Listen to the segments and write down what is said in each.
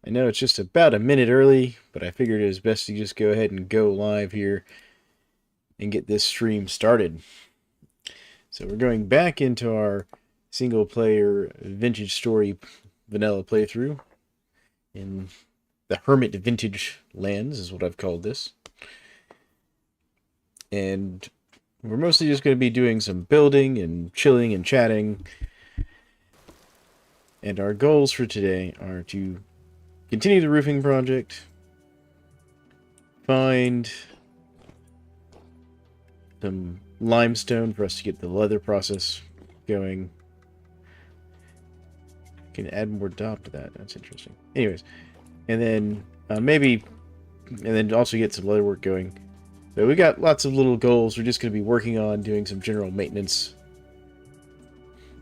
I know it's just about a minute early, but I figured it was best to just go ahead and go live here and get this stream started. So we're going back into our single player vintage story vanilla playthrough in the Hermit Vintage Lands is what I've called this. And we're mostly just going to be doing some building and chilling and chatting. And our goals for today are to continue the roofing project, find some limestone for us to get the leather process going. Can add more dop to that. That's interesting. Anyways, and then and then also get some leather work going. So we got lots of little goals. We're just going to be working on doing some general maintenance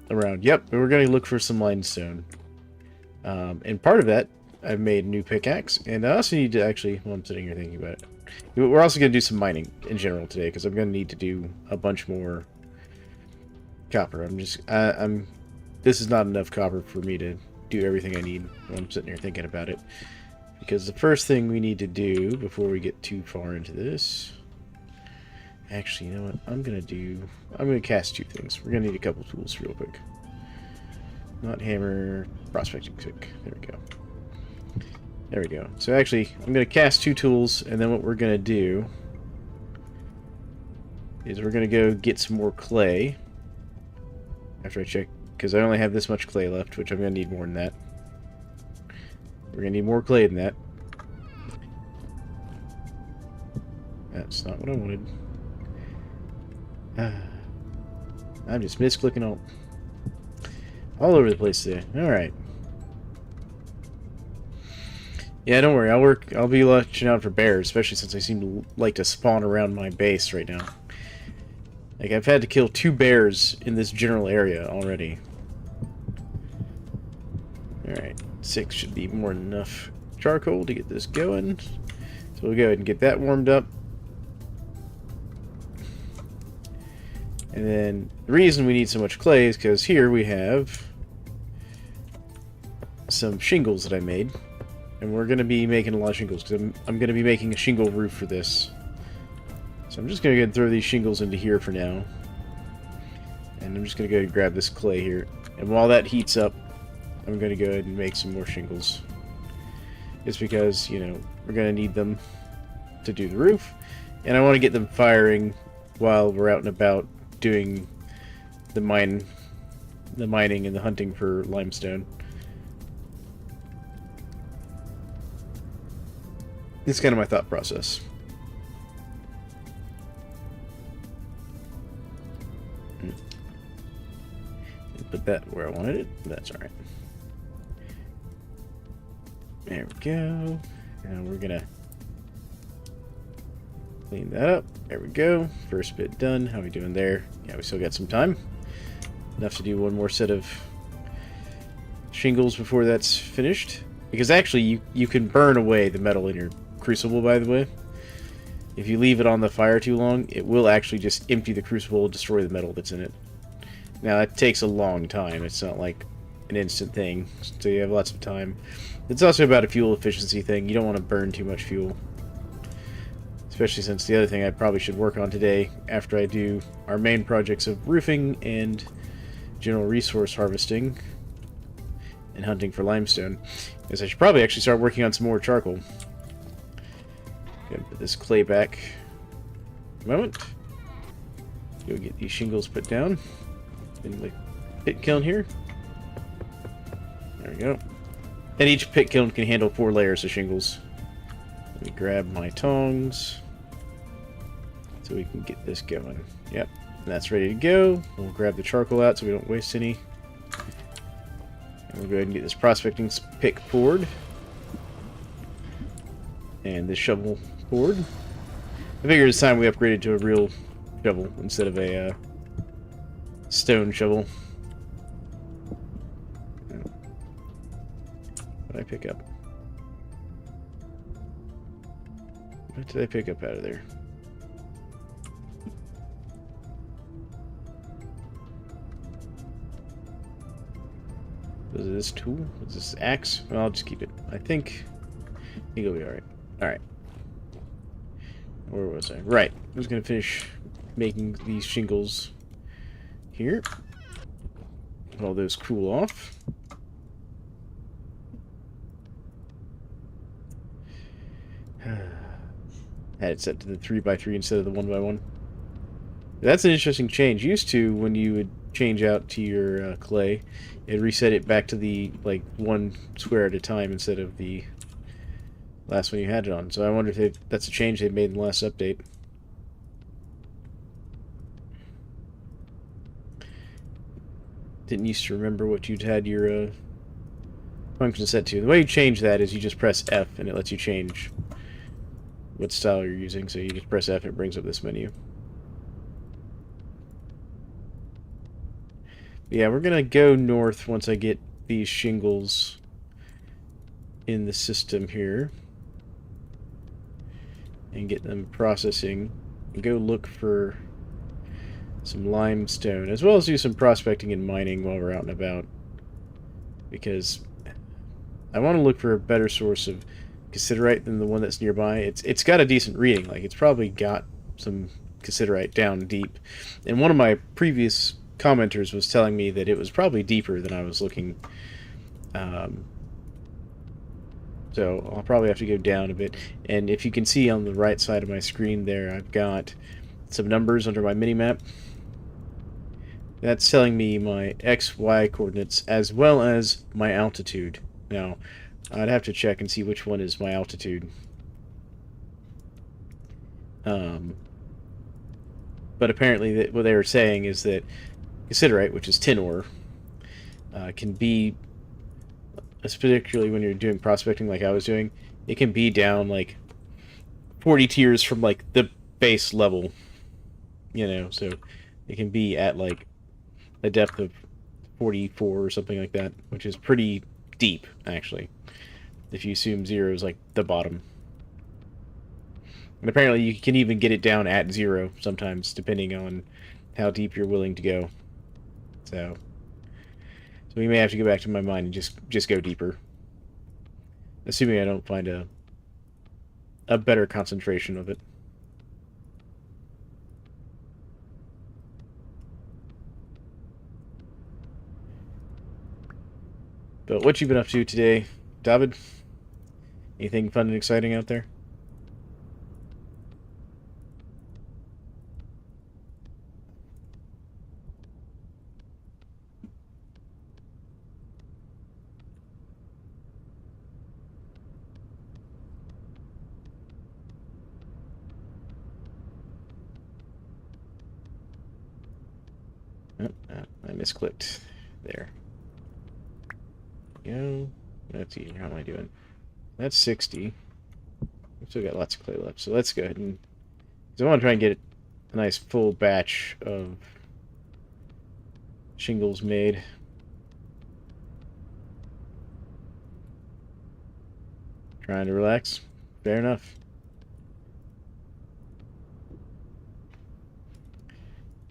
around. Yep, we're going to look for some limestone. And part of that, I've made a new pickaxe, and I also need to actually, while I'm sitting here thinking about it, we're also going to do some mining in general today, because I'm going to need to do a bunch more copper. This is not enough copper for me to do everything I need when I'm sitting here thinking about it. Because the first thing we need to do before we get too far into this... Actually, you know what? I'm going to cast two things. We're going to need a couple tools real quick. Not hammer, prospecting pick. There we go. There we go. So actually, I'm going to cast two tools, and then what we're going to do is we're going to go get some more clay. After I check, because I only have this much clay left, which I'm going to need more than that. We're going to need more clay than that. That's not what I wanted. I'm just misclicking all over the place today. Alright. Yeah, don't worry. I'll be watching out for bears, especially since they seem to like to spawn around my base right now. Like, I've had to kill 2 bears in this general area already. Alright, 6 should be more than enough charcoal to get this going. So we'll go ahead and get that warmed up. And then the reason we need so much clay is because here we have some shingles that I made. And we're going to be making a lot of shingles, because I'm going to be making a shingle roof for this. So I'm just going to go ahead and throw these shingles into here for now. And I'm just going to go ahead and grab this clay here. And while that heats up, I'm going to go ahead and make some more shingles. Just because, you know, we're going to need them to do the roof. And I want to get them firing while we're out and about doing the mining and the hunting for limestone. It's kind of my thought process. Put that where I wanted it. That's alright. There we go. And we're gonna clean that up. There we go. First bit done. How are we doing there? Yeah, we still got some time. Enough to do one more set of shingles before that's finished. Because actually, you can burn away the metal in your crucible, by the way. If you leave it on the fire too long, it will actually just empty the crucible and destroy the metal that's in it. Now, that takes a long time. It's not like an instant thing, so you have lots of time. It's also about a fuel efficiency thing. You don't want to burn too much fuel. Especially since the other thing I probably should work on today, after I do our main projects of roofing and general resource harvesting and hunting for limestone, is I should probably actually start working on some more charcoal. Gonna put this clay back a moment. Go get these shingles put down in the pit kiln here. There we go. And each pit kiln can handle 4 layers of shingles. Let me grab my tongs so we can get this going. Yep, that's ready to go. We'll grab the charcoal out so we don't waste any. And we'll go ahead and get this prospecting pick poured. And this shovel poured. I figure it's time we upgraded to a real shovel instead of a stone shovel. What did I pick up? What did I pick up out of there? Was it this tool? Was this axe? Well, I'll just keep it. I think it'll be alright. Alright. Where was I? Right. I was going to finish making these shingles here. Let all those cool off. Had it set to the 3x3 instead of the 1x1. That's an interesting change. Used to, when you would change out to your clay, it reset it back to the, like, one square at a time instead of the last one you had it on. So I wonder if that's a change they've made in the last update. Didn't used to remember what you'd had your function set to. The way you change that is you just press F and it lets you change what style you're using. So you just press F and it brings up this menu. Yeah, we're gonna go north once I get these shingles in the system here and get them processing and go look for some limestone, as well as do some prospecting and mining while we're out and about, because I want to look for a better source of cassiterite than the one that's nearby. It's got a decent reading, like it's probably got some cassiterite down deep, and one of my previous commenters was telling me that it was probably deeper than I was looking. So I'll probably have to go down a bit. And if you can see on the right side of my screen there, I've got some numbers under my mini-map. That's telling me my XY coordinates as well as my altitude. Now, I'd have to check and see which one is my altitude. But apparently what they were saying is that cassiterite, which is tin ore, can be, particularly when you're doing prospecting like I was doing, it can be down like 40 tiers from like the base level, you know, so it can be at like a depth of 44 or something like that, which is pretty deep, actually, if you assume 0 is like the bottom. And apparently you can even get it down at 0 sometimes, depending on how deep you're willing to go. So we may have to go back to my mine and just go deeper, assuming I don't find a better concentration of it. But what you been up to today, David? Anything fun and exciting out there? I misclicked there. Go. Let's see, how am I doing? That's 60. We've still got lots of clay left, so let's go ahead and... because I want to try and get a nice full batch of shingles made. Trying to relax. Fair enough.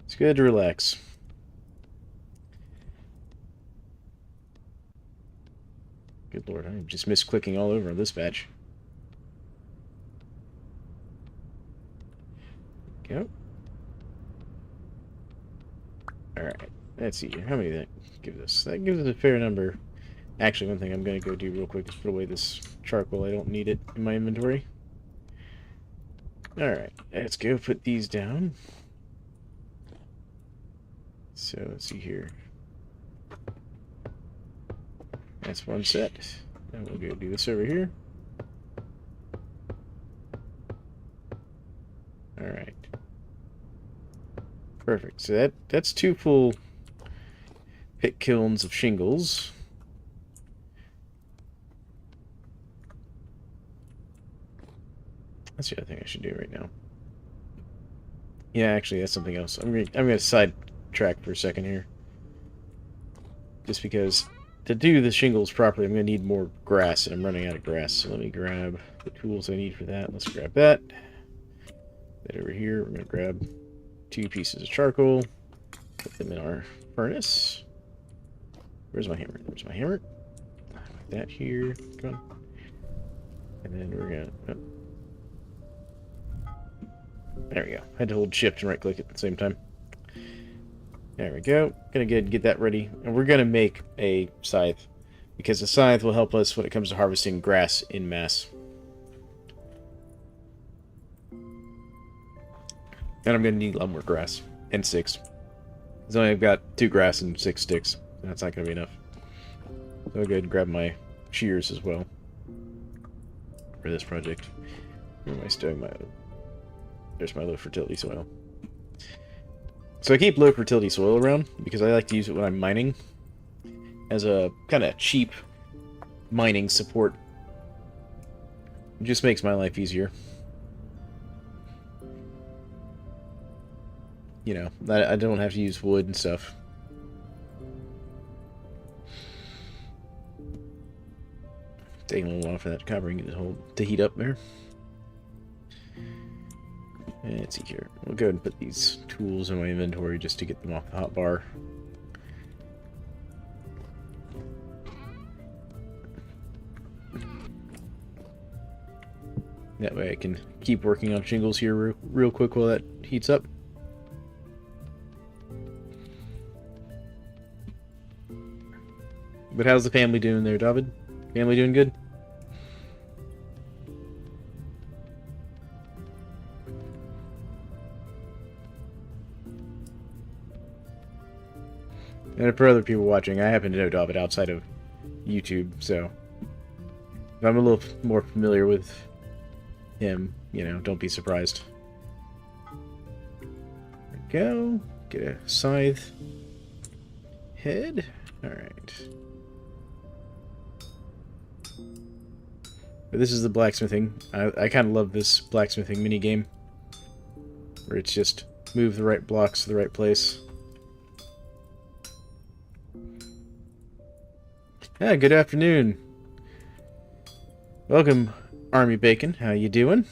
It's good to relax. Good lord, I'm just misclicking all over on this batch. Go. Alright, let's see here. How many did that give us? That gives us a fair number. Actually, one thing I'm going to go do real quick is put away this charcoal. I don't need it in my inventory. Alright, let's go put these down. So, let's see here. That's one set. And we'll go do this over here. Alright. Perfect. So that's 2 full pit kilns of shingles. That's the other thing I should do right now. Yeah, actually, that's something else. I'm gonna sidetrack for a second here. Just because to do the shingles properly, I'm gonna need more grass, and I'm running out of grass. So let me grab the tools I need for that. Let's grab that. That over here. We're gonna grab 2 pieces of charcoal. Put them in our furnace. Where's my hammer? Where's my hammer? Like that here. Come on. And then we're gonna... Oh. There we go. I had to hold shift and right click at the same time. There we go. Gonna get that ready. And we're gonna make a scythe. Because the scythe will help us when it comes to harvesting grass in mass. And I'm gonna need a lot more grass. And sticks. Because I've got 2 grass and 6 sticks. That's not gonna be enough. So I'll go ahead and grab my shears as well. For this project. Where am I stowing my... There's my low fertility soil. So I keep low fertility soil around because I like to use it when I'm mining as a kind of cheap mining support. It just makes my life easier. You know, I don't have to use wood and stuff. Taking a little while for that covering to heat up there. Let's see here. We'll go ahead and put these tools in my inventory just to get them off the hotbar. That way I can keep working on shingles here real quick while that heats up. But how's the family doing there, David? Family doing good? And for other people watching, I happen to know David outside of YouTube, so if I'm a little more familiar with him, you know, don't be surprised. There we go. Get a scythe head. Alright. But this is the blacksmithing. I kind of love this blacksmithing minigame, where it's just move the right blocks to the right place. Yeah, good afternoon. Welcome, Army Bacon. How you doing?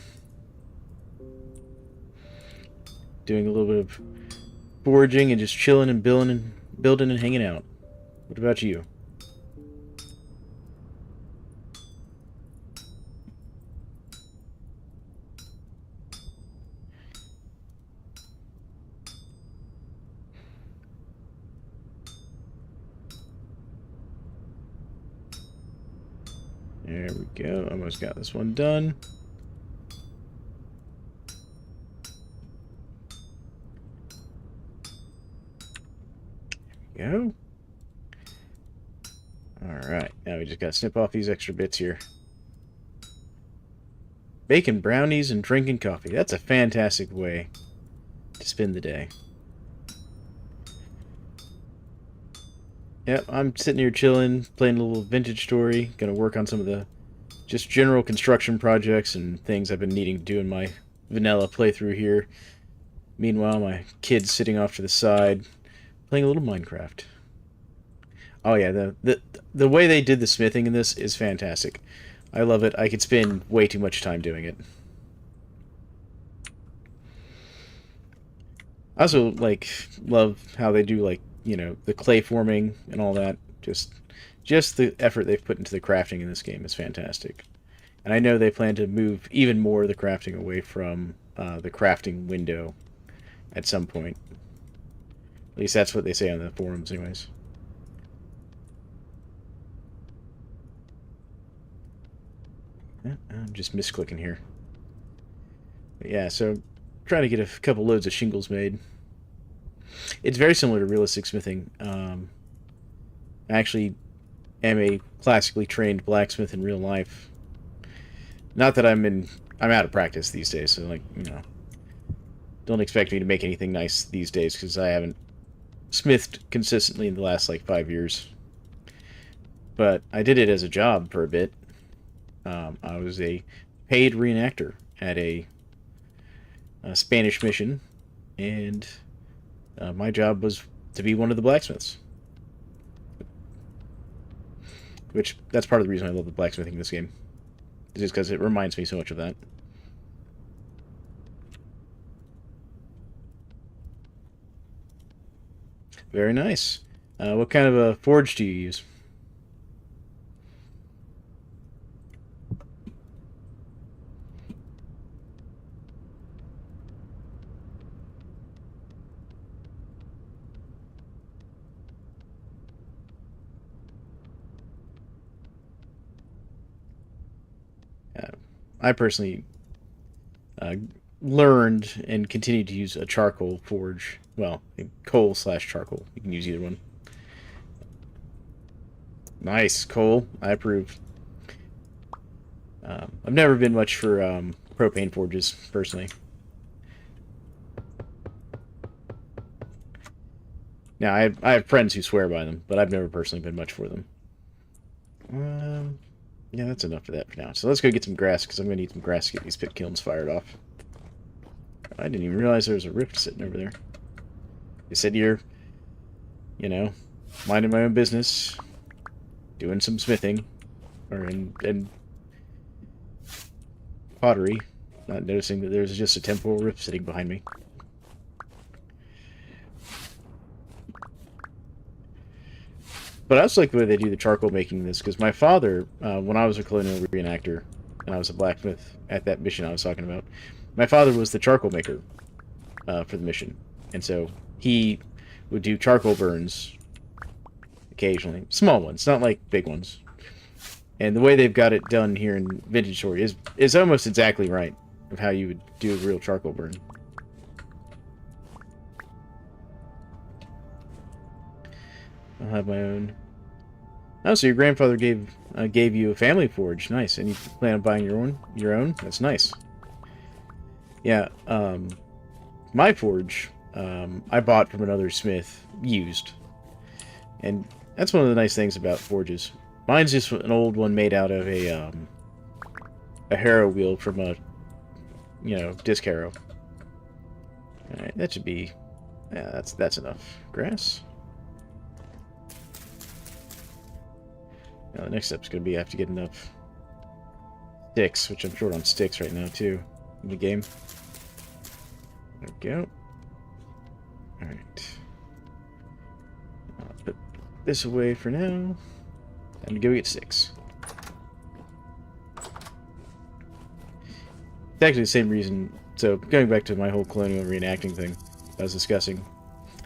Doing a little bit of foraging and just chilling and building and hanging out. What about you? There we go. Almost got this one done. There we go. Alright, now we just gotta snip off these extra bits here. Baking brownies and drinking coffee. That's a fantastic way to spend the day. Yep, I'm sitting here chilling, playing a little Vintage Story. Gonna work on some of the just general construction projects and things I've been needing to do in my vanilla playthrough here. Meanwhile, my kid's sitting off to the side, playing a little Minecraft. Oh yeah, the way they did the smithing in this is fantastic. I love it. I could spend way too much time doing it. I also love how they do you know, the clay forming and all that. Just the effort they've put into the crafting in this game is fantastic. And I know they plan to move even more of the crafting away from the crafting window at some point. At least that's what they say on the forums anyways. I'm just misclicking here. But yeah, so trying to get a couple loads of shingles made. It's very similar to realistic smithing. I actually am a classically trained blacksmith in real life. Not that I'm out of practice these days, so you know, don't expect me to make anything nice these days because I haven't smithed consistently in the last 5 years. But I did it as a job for a bit. I was a paid reenactor at a Spanish mission, and my job was to be one of the blacksmiths. Which, that's part of the reason I love the blacksmithing in this game. Is just because it reminds me so much of that. Very nice. What kind of a forge do you use? Uh, I personally uh, learned and continue to use a charcoal forge. Well, coal slash charcoal. You can use either one. Nice, coal. I approve. I've never been much for propane forges, personally. Now, I have friends who swear by them, but I've never personally been much for them. Yeah, that's enough for that for now. So let's go get some grass, because I'm going to need some grass to get these pit kilns fired off. I didn't even realize there was a rift sitting over there. I sit here, you know, minding my own business, doing some smithing, or and pottery, not noticing that there's just a temporal rift sitting behind me. But I also like the way they do the charcoal making this, because my father, when I was a colonial reenactor, and I was a blacksmith at that mission I was talking about, my father was the charcoal maker for the mission. And so he would do charcoal burns occasionally. Small ones, not like big ones. And the way they've got it done here in Vintage Story is almost exactly right of how you would do a real charcoal burn. I'll have my own. Oh, so your grandfather gave you a family forge. Nice. And you plan on buying your own? Your own? That's nice. Yeah. My forge, I bought from another smith, used, and that's one of the nice things about forges. Mine's just an old one made out of a harrow wheel from a, disc harrow. All right, that should be. Yeah, that's enough grass. Now, the next step's going to be I have to get enough sticks, which I'm short on sticks right now, too, in the game. There we go. Alright. I'll put this away for now. Time to go get sticks. It's actually the same reason. So, going back to my whole colonial reenacting thing I was discussing,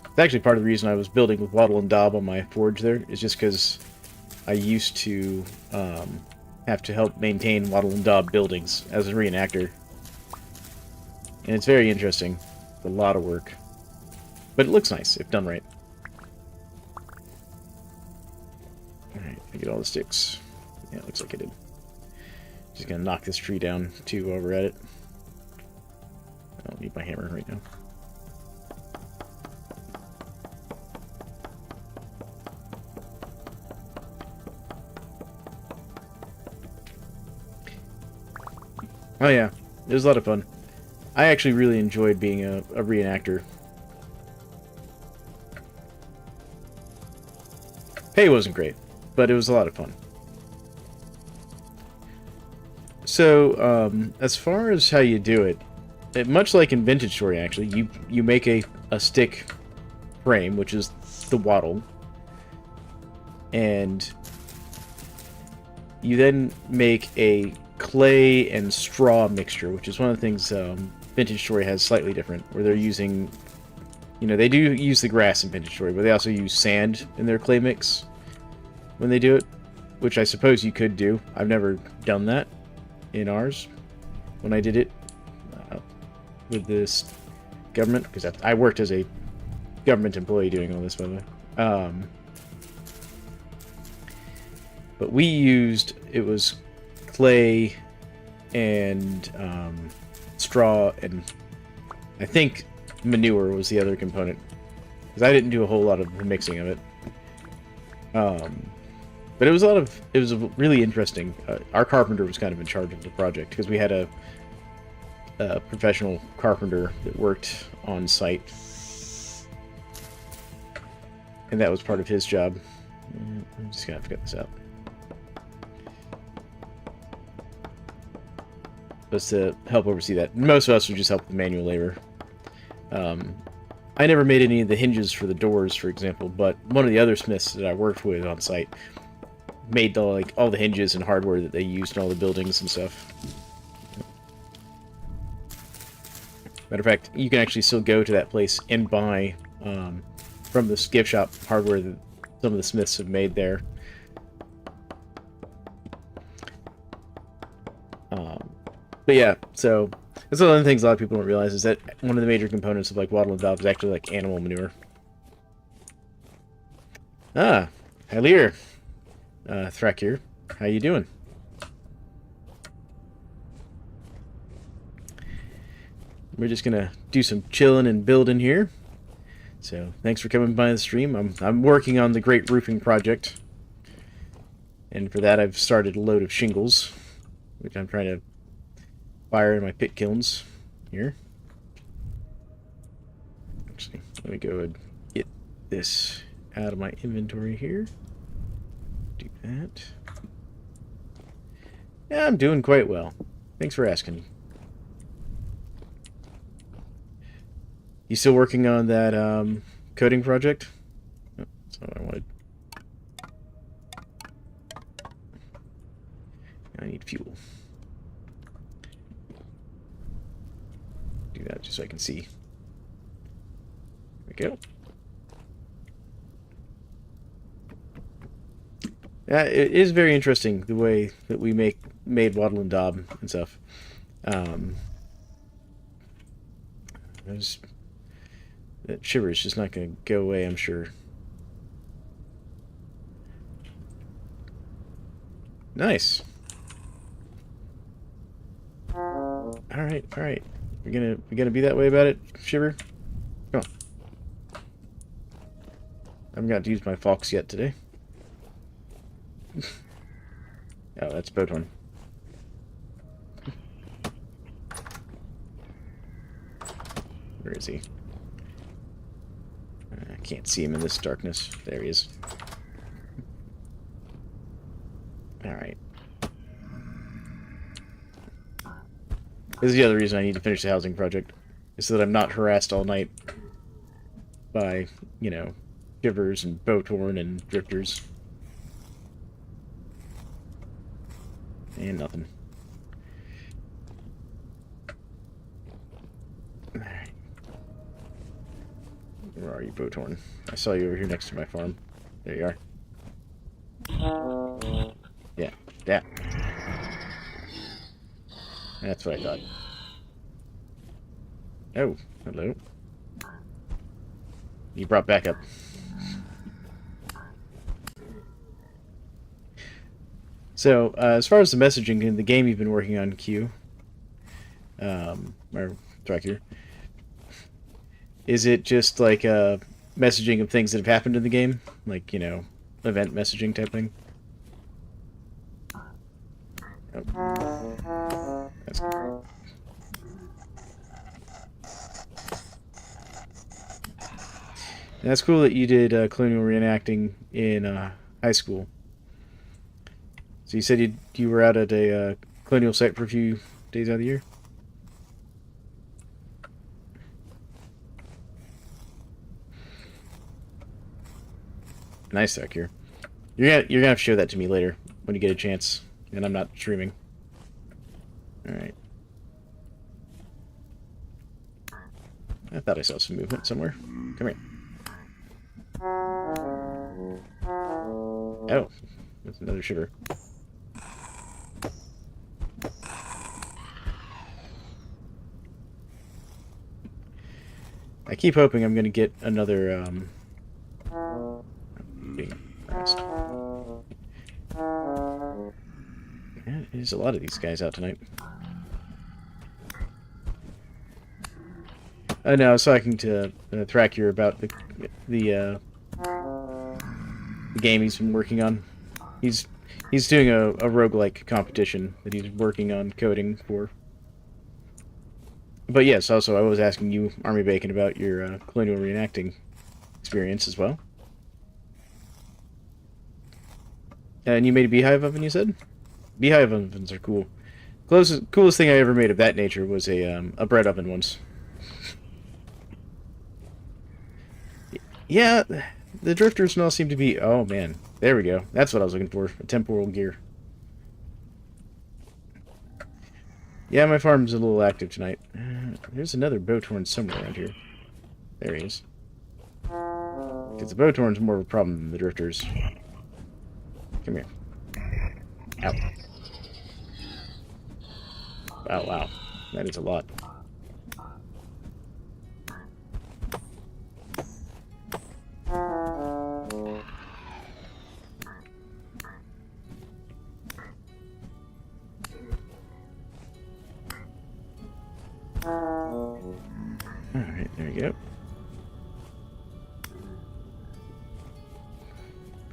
it's actually part of the reason I was building with wattle and daub on my forge there, is just because I used to have to help maintain wattle and daub buildings as a reenactor. And it's very interesting. It's a lot of work. But it looks nice, if done right. Alright, I get all the sticks. Yeah, it looks like I did. Just gonna knock this tree down, too, while we're at it. I don't need my hammer right now. Oh yeah, it was a lot of fun. I actually really enjoyed being a reenactor. Pay wasn't great, but it was a lot of fun. So, as far as how you do it, much like in Vintage Story, actually, you make a stick frame, which is the wattle, and you then make a clay and straw mixture, which is one of the things Vintage Story has slightly different, where they're using, they do use the grass in Vintage Story, but they also use sand in their clay mix when they do it, which I suppose you could do. I've never done that in ours when I did it with this government, because I worked as a government employee doing all this, by the way. But we used, it was clay and straw, and I think manure was the other component, because I didn't do a whole lot of the mixing of it. But it was really interesting. Our carpenter was kind of in charge of the project, because we had a professional carpenter that worked on site, and that was part of his job. I'm just gonna have to get this out. Was to help oversee that. Most of us would just help with manual labor. I I never made any of the hinges for the doors, for example, but one of the other smiths that I worked with on site made all the hinges and hardware that they used in all the buildings and stuff. Matter of fact, you can actually still go to that place and buy from the gift shop hardware that some of the smiths have made there. But yeah, so that's one of the things a lot of people don't realize is that one of the major components of like wattle and daub is actually like animal manure. Ah, Hylir, Thrakir, how you doing? We're just gonna do some chilling and building here. So thanks for coming by the stream. I'm working on the Great Roofing Project, and for that I've started a load of shingles, which I'm trying to fire in my pit kilns here. Actually, let me go and get this out of my inventory here. Do that. Yeah, I'm doing quite well. Thanks for asking. You still working on that coding project? Oh, that's not what I wanted. I need fuel. Do that just so I can see. There we go. Yeah, it is very interesting the way that we made wattle and daub and stuff. That shiver is just not going to go away, I'm sure. Nice. All right. We're gonna be that way about it, Shiver. Come on. I haven't got to use my fox yet today. Oh, that's Boathorn. Where is he? I can't see him in this darkness. There he is. Alright. This is the other reason I need to finish the housing project. Is so that I'm not harassed all night by, you know, Shivers and Boathorn and Drifters. And nothing. Alright. Where are you, Boathorn? I saw you over here next to my farm. There you are. Yeah. That's what I thought. Oh, hello. You brought back up. So, as far as the messaging in the game you've been working on, Q, or Tracker, is it just like messaging of things that have happened in the game? Like, you know, event messaging type thing? Oh. That's cool. That's cool that you did colonial reenacting in high school. So you said you were out at a colonial site for a few days out of the year? Nice, Akir. You're gonna have to show that to me later when you get a chance, and I'm not streaming. All right. I thought I saw some movement somewhere. Come here. Oh, that's another shiver. I keep hoping I'm going to get another, being harassed. Yeah, there's a lot of these guys out tonight. No, I was talking to Thrakir about the game he's been working on. He's doing a roguelike competition that he's working on coding for. But yes, also I was asking you, Army Bacon, about your colonial reenacting experience as well. And you made a beehive oven, you said? Beehive ovens are cool. Coolest thing I ever made of that nature was a bread oven once. Yeah, the drifters now seem to be... Oh, man. There we go. That's what I was looking for. A temporal gear. Yeah, my farm's a little active tonight. There's another Bowtorn somewhere around here. There he is. Because the Bowtorn's more of a problem than the drifters. Come here. Ow. Wow, wow. That is a lot. Alright, there we go.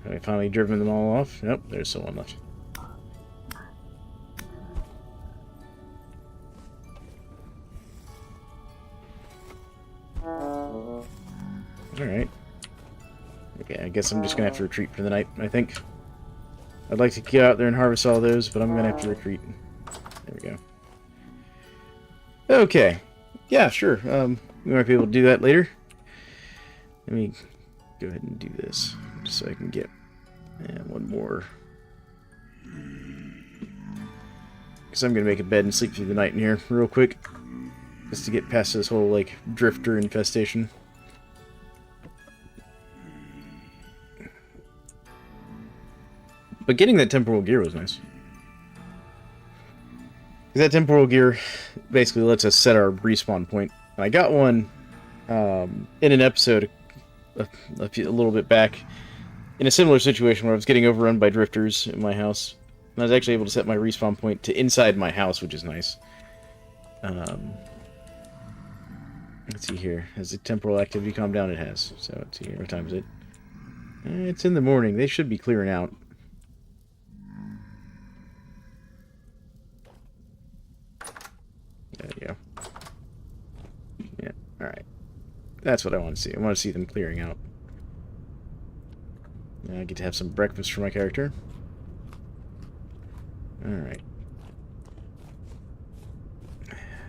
Have I finally driven them all off? Nope, there's still one left. Alright. Okay, I guess I'm just gonna have to retreat for the night, I think. I'd like to get out there and harvest all those, but I'm gonna have to retreat. There we go. Okay. Yeah, sure. We might be able to do that later. Let me go ahead and do this, just so I can get one more. Because I'm gonna make a bed and sleep through the night in here real quick, just to get past this whole like drifter infestation. But getting that temporal gear was nice. That temporal gear basically lets us set our respawn point. And I got one in an episode a little bit back in a similar situation where I was getting overrun by drifters in my house. And I was actually able to set my respawn point to inside my house, which is nice. Let's see here. Has the temporal activity calmed down? It has. So let's see here. What time is it? It's in the morning. They should be clearing out. There you go. Yeah, alright. That's what I want to see. I want to see them clearing out. Now I get to have some breakfast for my character. Alright.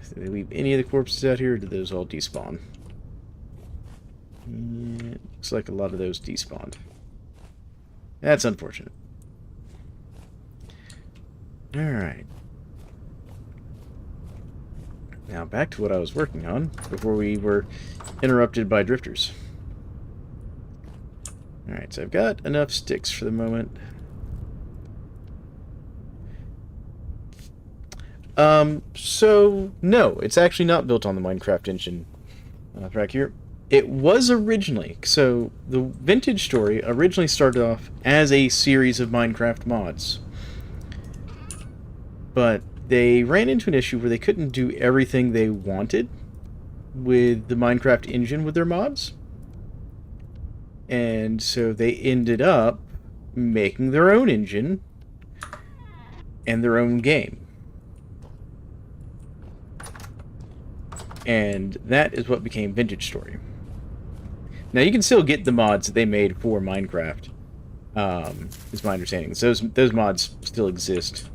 Did they leave any of the corpses out here, or did those all despawn? Yeah, looks like a lot of those despawned. That's unfortunate. Alright. Now back to what I was working on before we were interrupted by drifters. Alright, so I've got enough sticks for the moment. So no, it's actually not built on the Minecraft engine back here. It was originally, so the Vintage Story originally started off as a series of Minecraft mods. But they ran into an issue where they couldn't do everything they wanted with the Minecraft engine with their mods. And so they ended up making their own engine and their own game. And that is what became Vintage Story. Now you can still get the mods that they made for Minecraft, is my understanding. So those mods still exist.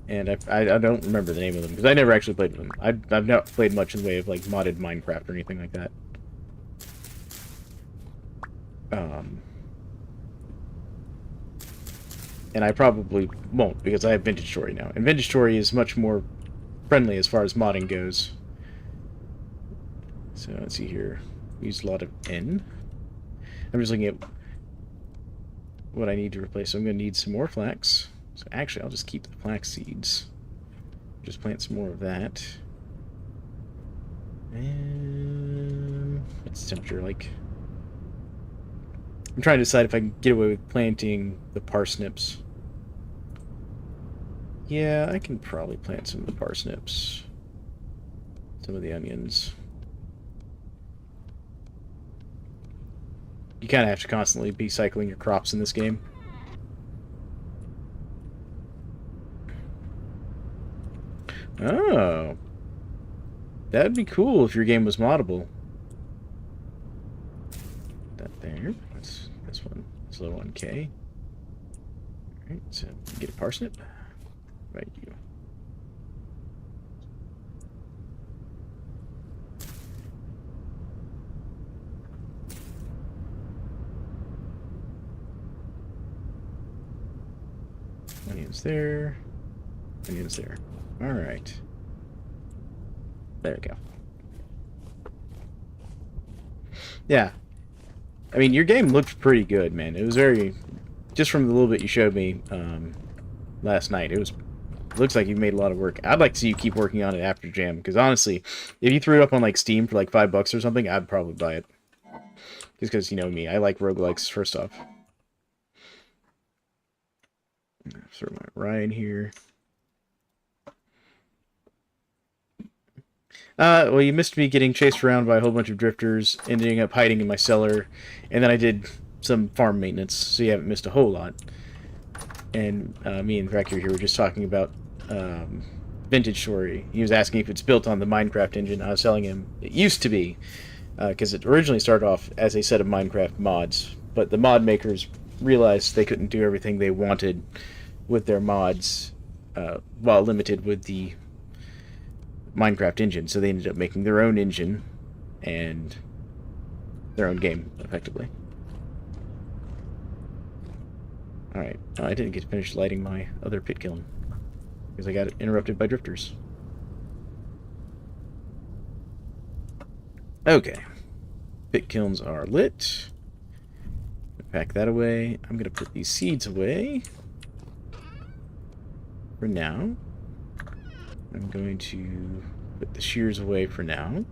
And I don't remember the name of them, because I never actually played with them. I've not played much in the way of, like, modded Minecraft or anything like that. And I probably won't, because I have Vintage Story now. And Vintage Story is much more friendly as far as modding goes. So, let's see here. We used a lot of N. I'm just looking at what I need to replace. So I'm going to need some more flax. So actually, I'll just keep the flax seeds. Just plant some more of that. And what's the temperature like? I'm trying to decide if I can get away with planting the parsnips. Yeah, I can probably plant some of the parsnips. Some of the onions. You kind of have to constantly be cycling your crops in this game. Oh. That'd be cool if your game was moddable. That there. That's this one. It's low on K. Alright, so get a parsnip. Right, you. onions there. Onions there. Alright. There we go. Yeah. I mean, your game looked pretty good, man. It was very... Just from the little bit you showed me last night, it looks like you made a lot of work. I'd like to see you keep working on it after Jam, because honestly, if you threw it up on like Steam for like $5 or something, I'd probably buy it. Just because, you know me, I like roguelikes, first off. Throw my rye in here. Well, you missed me getting chased around by a whole bunch of drifters, ending up hiding in my cellar, and then I did some farm maintenance, so you haven't missed a whole lot. And me and Dracula here were just talking about Vintage Story. He was asking if it's built on the Minecraft engine. I was telling him it used to be, because it originally started off as a set of Minecraft mods, but the mod makers realized they couldn't do everything they wanted with their mods while limited with the Minecraft engine, so they ended up making their own engine and their own game, effectively. Alright, I didn't get to finish lighting my other pit kiln, because I got interrupted by drifters. Okay. Pit kilns are lit. Pack that away. I'm going to put these seeds away for now. I'm going to put the shears away for now.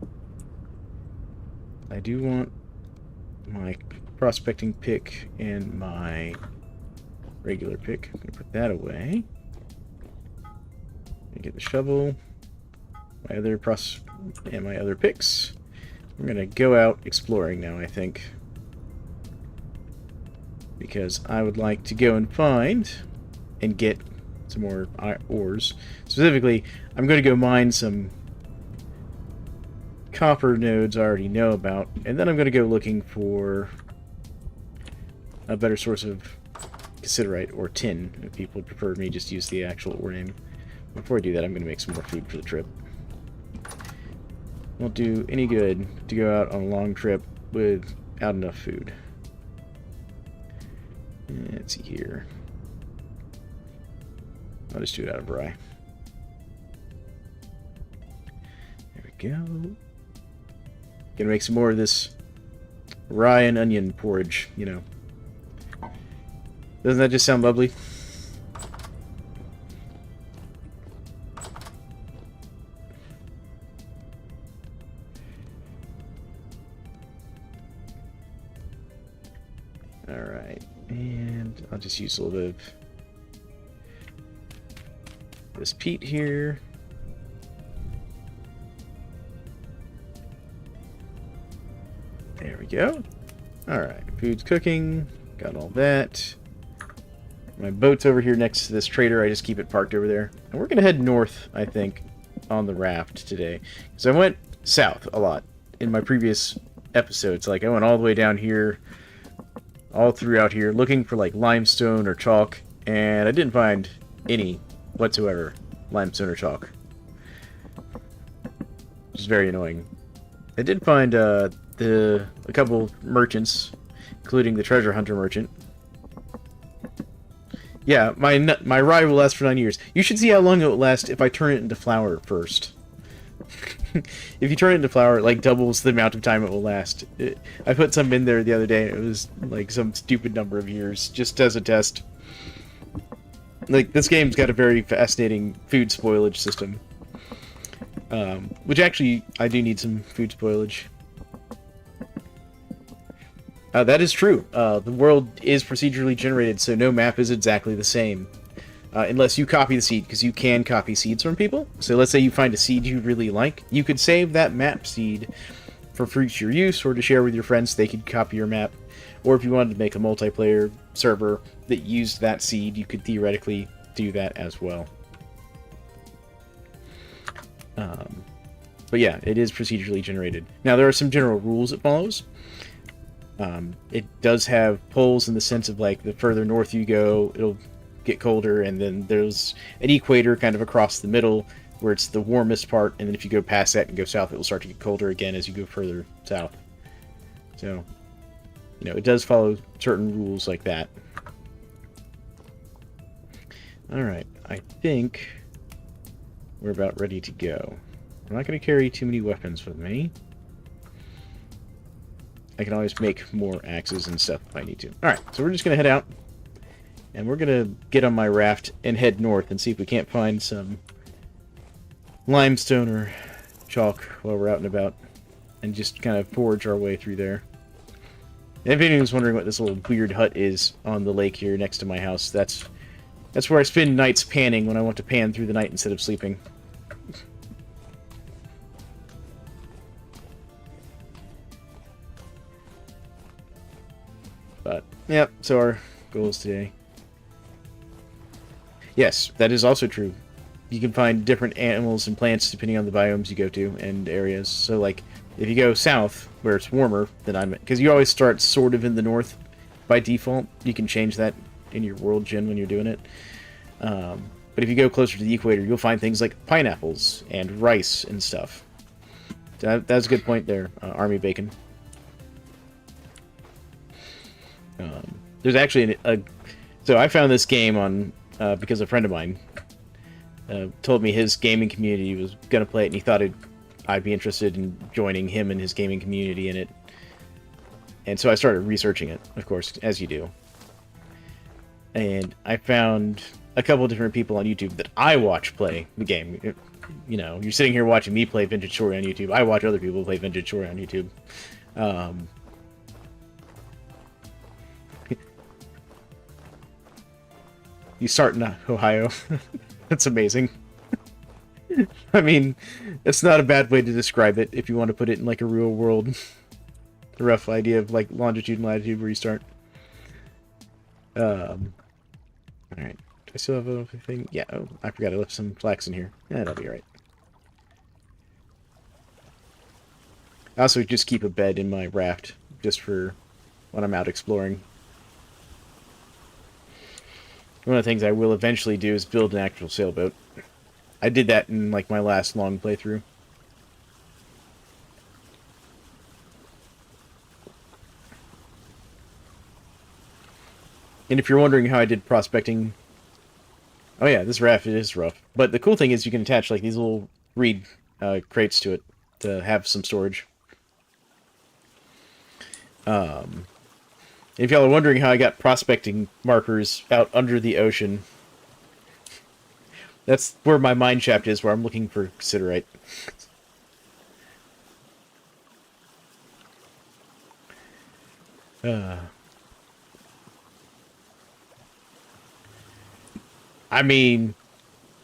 I do want my prospecting pick and my regular pick. I'm going to put that away. Get the shovel, my other picks. I'm going to go out exploring now, I think. Because I would like to go and find and get some more ores. Specifically, I'm going to go mine some copper nodes I already know about, and then I'm going to go looking for a better source of cassiterite or tin, if people would prefer me just use the actual ore name. Before I do that, I'm going to make some more food for the trip. Won't do any good to go out on a long trip without enough food. Let's see here. I'll just do it out of rye. There we go. Gonna make some more of this rye and onion porridge, you know. Doesn't that just sound lovely? Alright, and I'll just use a little bit of this peat here. There we go. Alright, food's cooking. Got all that. My boat's over here next to this trader. I just keep it parked over there. And we're going to head north, I think, on the raft today. Because I went south a lot in my previous episodes. Like, I went all the way down here, all throughout here, looking for, like, limestone or chalk. And I didn't find any whatsoever limestone or chalk. Which is very annoying. I did find a couple merchants, including the treasure hunter merchant. Yeah, my rye will last for 9 years. You should see how long it will last if I turn it into flour first. If you turn it into flour, it like doubles the amount of time it will last. I put some in there the other day, and it was like some stupid number of years, just as a test. Like, this game's got a very fascinating food spoilage system. Which actually, I do need some food spoilage. That is true. The world is procedurally generated, so no map is exactly the same. Unless you copy the seed, because you can copy seeds from people. So let's say you find a seed you really like. You could save that map seed for future use, or to share with your friends so they could copy your map. Or if you wanted to make a multiplayer server that used that seed, you could theoretically do that as well. But yeah, it is procedurally generated. Now, there are some general rules it follows. It does have poles in the sense of, like, the further north you go, it'll get colder, and then there's an equator kind of across the middle where it's the warmest part, and then if you go past that and go south, it will start to get colder again as you go further south. So, you know, it does follow certain rules like that. Alright, I think we're about ready to go. I'm not going to carry too many weapons with me. I can always make more axes and stuff if I need to. Alright, so we're just going to head out. And we're going to get on my raft and head north and see if we can't find some limestone or chalk while we're out and about. And just kind of forge our way through there. And if anyone's wondering what this little weird hut is on the lake here next to my house, that's where I spend nights panning when I want to pan through the night instead of sleeping. But, yeah, so our goals today. Yes, that is also true. You can find different animals and plants depending on the biomes you go to and areas. So, like, if you go south, where it's warmer than I'm... Because you always start sort of in the north by default. You can change that in your world gen when you're doing it. But if you go closer to the equator, you'll find things like pineapples and rice and stuff. That's a good point there, Army Bacon. There's actually so I found this game on because a friend of mine told me his gaming community was going to play it, and he thought I'd be interested in joining him and his gaming community in it. And so I started researching it, of course, as you do. And I found a couple different people on YouTube that I watch play the game. You know, you're sitting here watching me play Vintage Story on YouTube. I watch other people play Vintage Story on YouTube. You start in Ohio. That's amazing. I mean, it's not a bad way to describe it if you want to put it in like a real world, a rough idea of like longitude and latitude where you start. Alright. Do I still have anything? Yeah, oh, I forgot I left some flax in here. Yeah, that'll be alright. I also just keep a bed in my raft just for when I'm out exploring. One of the things I will eventually do is build an actual sailboat. I did that in like my last long playthrough. And if you're wondering how I did prospecting... Oh yeah, this raft is rough. But the cool thing is you can attach like these little reed crates to it to have some storage. If y'all are wondering how I got prospecting markers out under the ocean, that's where my mine shaft is, where I'm looking for cassiterite. I mean,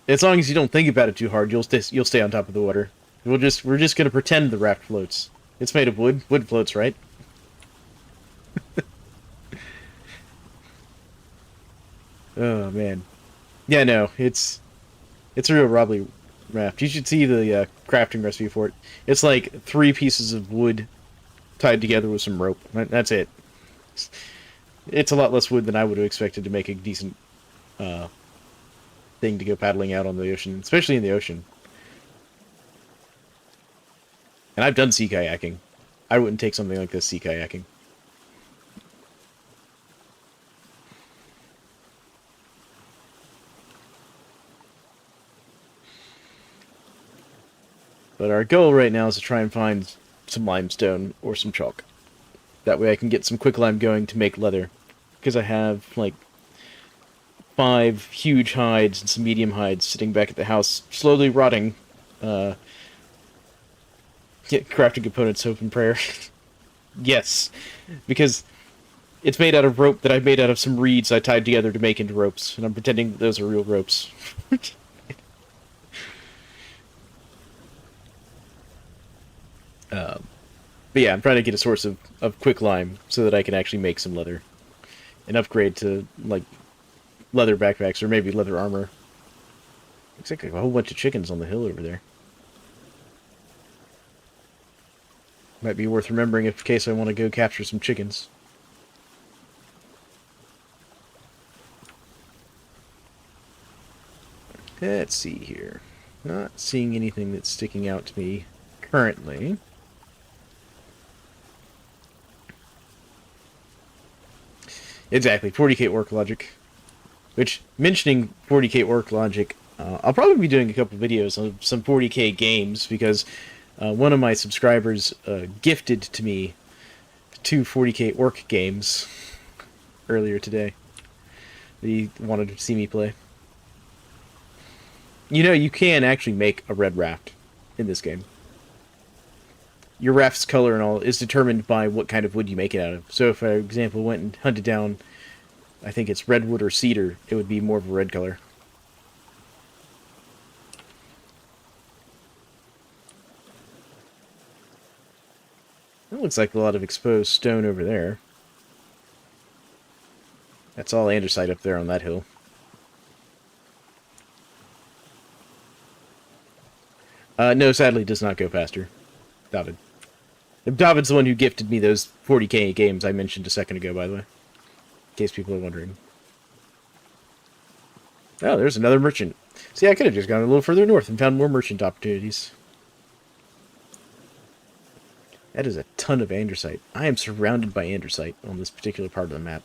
as long as you don't think about it too hard, you'll stay on top of the water. We're just gonna pretend the raft floats. It's made of wood. Wood floats, right? Oh man, yeah, no, it's a real wobbly raft. You should see the crafting recipe for it. It's like 3 pieces of wood tied together with some rope. That's it. It's a lot less wood than I would have expected to make a decent thing to go paddling out on the ocean, especially in the ocean. And I've done sea kayaking. I wouldn't take something like this sea kayaking. But our goal right now is to try and find some limestone or some chalk. That way I can get some quicklime going to make leather. Because I have, like, 5 huge hides and some medium hides sitting back at the house, slowly rotting. Crafting components, hope and prayer. Yes. Because it's made out of rope that I made out of some reeds I tied together to make into ropes. And I'm pretending that those are real ropes. But yeah, I'm trying to get a source of quicklime so that I can actually make some leather. And upgrade to, like, leather backpacks or maybe leather armor. Looks like a whole bunch of chickens on the hill over there. Might be worth remembering in case I want to go capture some chickens. Let's see here. Not seeing anything that's sticking out to me currently. Exactly, 40k orc logic. Which, mentioning 40k orc logic, I'll probably be doing a couple videos on some 40k games, because one of my subscribers gifted to me 2 40k orc games earlier today that he wanted to see me play. You know, you can actually make a red raft in this game. Your raft's color and all is determined by what kind of wood you make it out of. So if, for example, went and hunted down, I think it's redwood or cedar, it would be more of a red color. That looks like a lot of exposed stone over there. That's all andesite up there on that hill. No, sadly, it does not go faster. David. David's the one who gifted me those 40k games I mentioned a second ago, by the way. In case people are wondering. Oh, there's another merchant. See, I could have just gone a little further north and found more merchant opportunities. That is a ton of andesite. I am surrounded by andesite on this particular part of the map.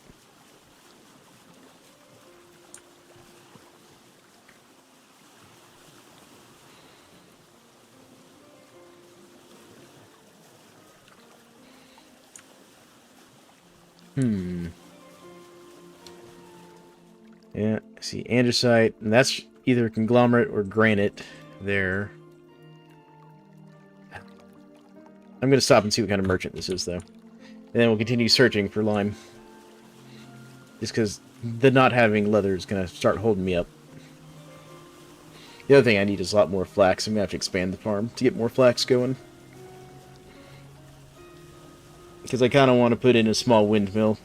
Yeah, I see andesite, and that's either conglomerate or granite there. I'm going to stop and see what kind of merchant this is, though. And then we'll continue searching for lime. Just because the not having leather is going to start holding me up. The other thing I need is a lot more flax. I'm going to have to expand the farm to get more flax going. Because I kind of want to put in a small windmill,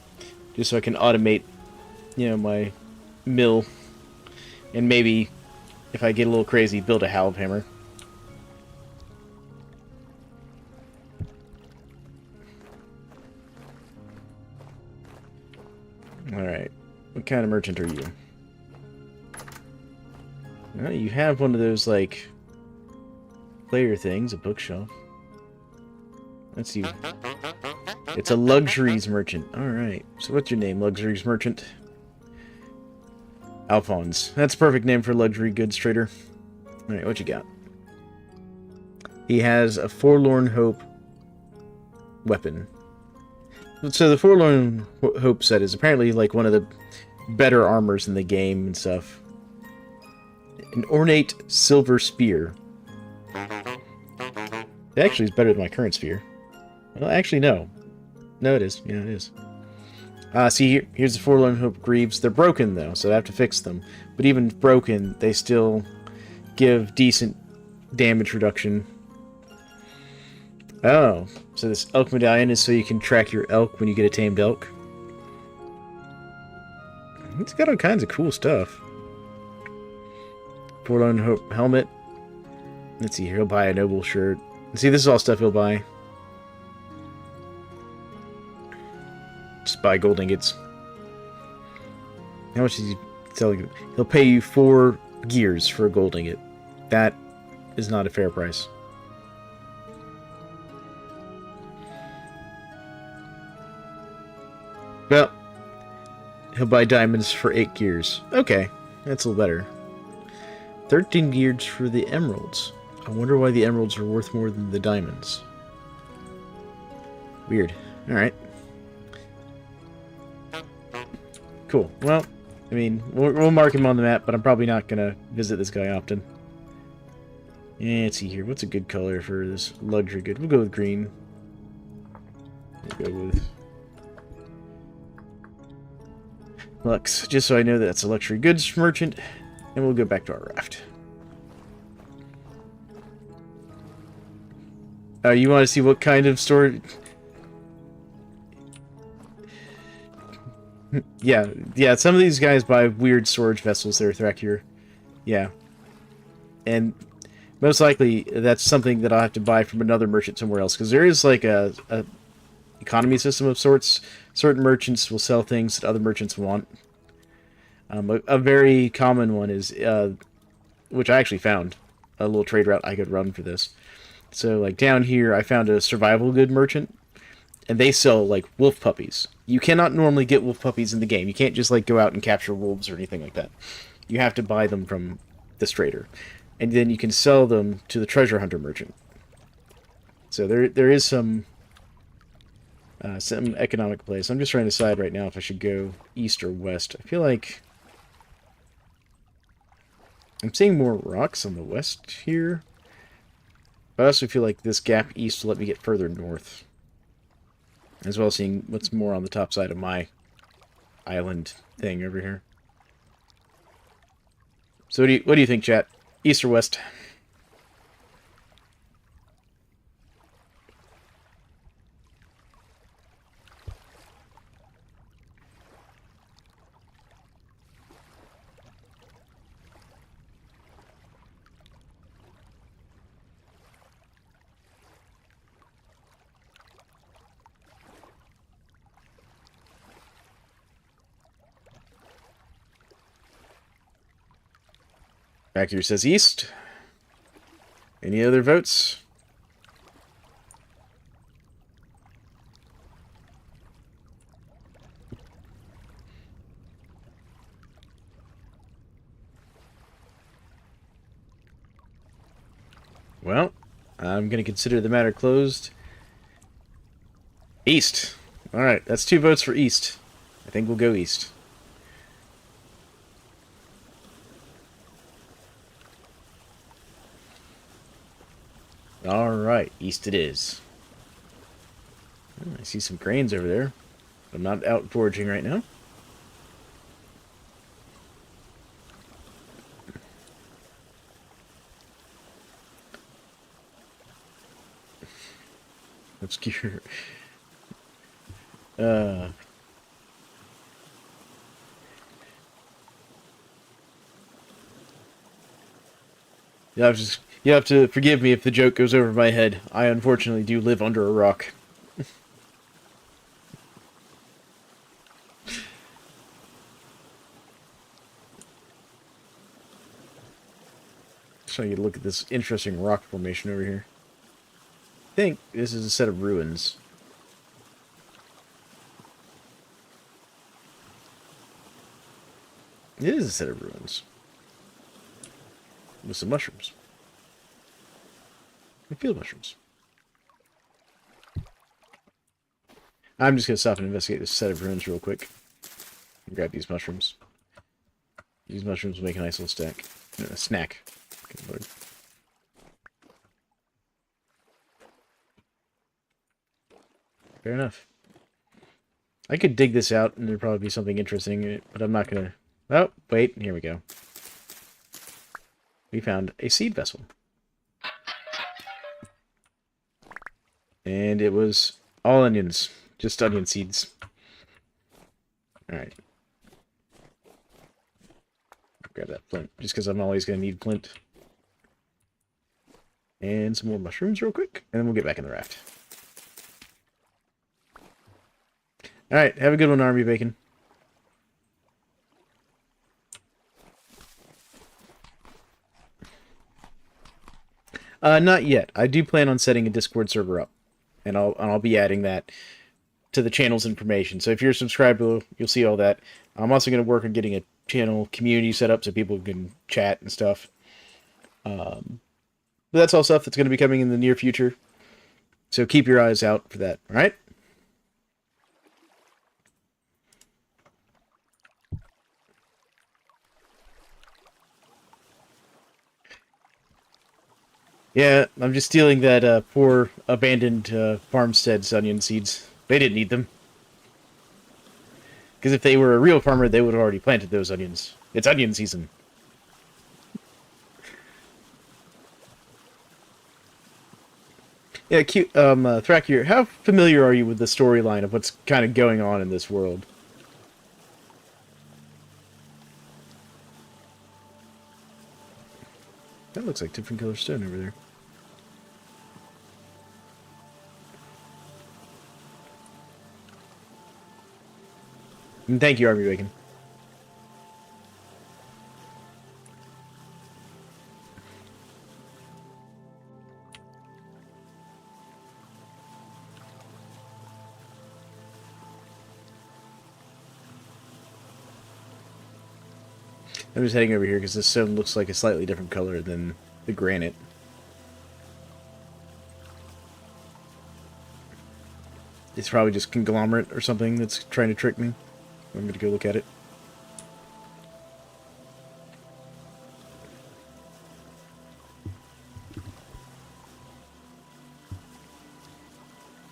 just so I can automate, you know, my mill. And maybe, if I get a little crazy, build a halve hammer. Alright, what kind of merchant are you? Well, you have one of those, like, player things, a bookshelf. Let's see. It's a luxuries merchant. Alright, so what's your name, luxuries merchant? Alphonse. That's a perfect name for a luxury goods trader. Alright, what you got? He has a Forlorn Hope weapon. So the Forlorn Hope set is apparently like one of the better armors in the game and stuff. An ornate silver spear. It actually is better than my current spear. Well, actually, no. No, it is. Yeah, it is. See, here's the Forlorn Hope greaves. They're broken, though, so I have to fix them. But even broken, they still give decent damage reduction. Oh, so this elk medallion is so you can track your elk when you get a tamed elk. It's got all kinds of cool stuff. Forlorn Hope helmet. Let's see here, he'll buy a noble shirt. See, this is all stuff he'll buy. Just buy gold ingots. How much is he selling? He'll pay you 4 gears for a gold ingot. That is not a fair price. Well, he'll buy diamonds for 8 gears. Okay, that's a little better. 13 gears for the emeralds. I wonder why the emeralds are worth more than the diamonds. Weird. Alright. Cool. Well, I mean, we'll mark him on the map, but I'm probably not going to visit this guy often. Yeah, let's see here. What's a good color for this luxury good? We'll go with green. We'll go with Lux, just so I know that that's a luxury goods merchant, and we'll go back to our raft. You want to see what kind of storage? yeah, some of these guys buy weird storage vessels there, Thrakir. Yeah. And most likely that's something that I'll have to buy from another merchant somewhere else, because there is like a economy system of sorts. Certain merchants will sell things that other merchants want. A very common one is, which I actually found, a little trade route I could run for this. So, like, down here, I found a survival good merchant and they sell like wolf puppies. You cannot normally get wolf puppies in the game. You can't just like go out and capture wolves or anything like that. You have to buy them from this trader, and then you can sell them to the treasure hunter merchant. So there is some economic place. I'm just trying to decide right now if I should go east or west. I feel like I'm seeing more rocks on the west here, but I also feel like this gap east will let me get further north, as well as seeing what's more on the top side of my island thing over here. So what do you think, chat? East or west? Back here says east. Any other votes? Well, I'm going to consider the matter closed. East. Alright, that's 2 votes for east. I think we'll go east. Alright, east it is. Oh, I see some cranes over there. I'm not out foraging right now. Obscure. You have to forgive me if the joke goes over my head. I unfortunately do live under a rock. Just trying to get a look at this interesting rock formation over here. I think this is a set of ruins. It is a set of ruins. With some mushrooms. And field mushrooms. I'm just going to stop and investigate this set of ruins real quick. And grab these mushrooms. These mushrooms will make a nice little stack. No, a snack. Good Lord. Fair enough. I could dig this out and there'd probably be something interesting in it, but I'm not going to... Oh, wait. Here we go. We found a seed vessel. And it was all onions. Just onion seeds. Alright. Grab that flint, just because I'm always going to need flint. And some more mushrooms real quick, and then we'll get back in the raft. Alright, have a good one, Army Bacon. Not yet. I do plan on setting a Discord server up, and I'll be adding that to the channel's information. So if you're a subscriber, you'll see all that. I'm also going to work on getting a channel community set up so people can chat and stuff. But that's all stuff that's going to be coming in the near future. So keep your eyes out for that. All right? Yeah, I'm just stealing that poor abandoned farmstead's onion seeds. They didn't need them. Because if they were a real farmer, they would have already planted those onions. It's onion season. Yeah, cute. Thrakir, how familiar are you with the storyline of what's kind of going on in this world? That looks like different color stone over there. And thank you, Army Bacon. I'm just heading over here because this stone looks like a slightly different color than the granite. It's probably just conglomerate or something that's trying to trick me. I'm going to go look at it.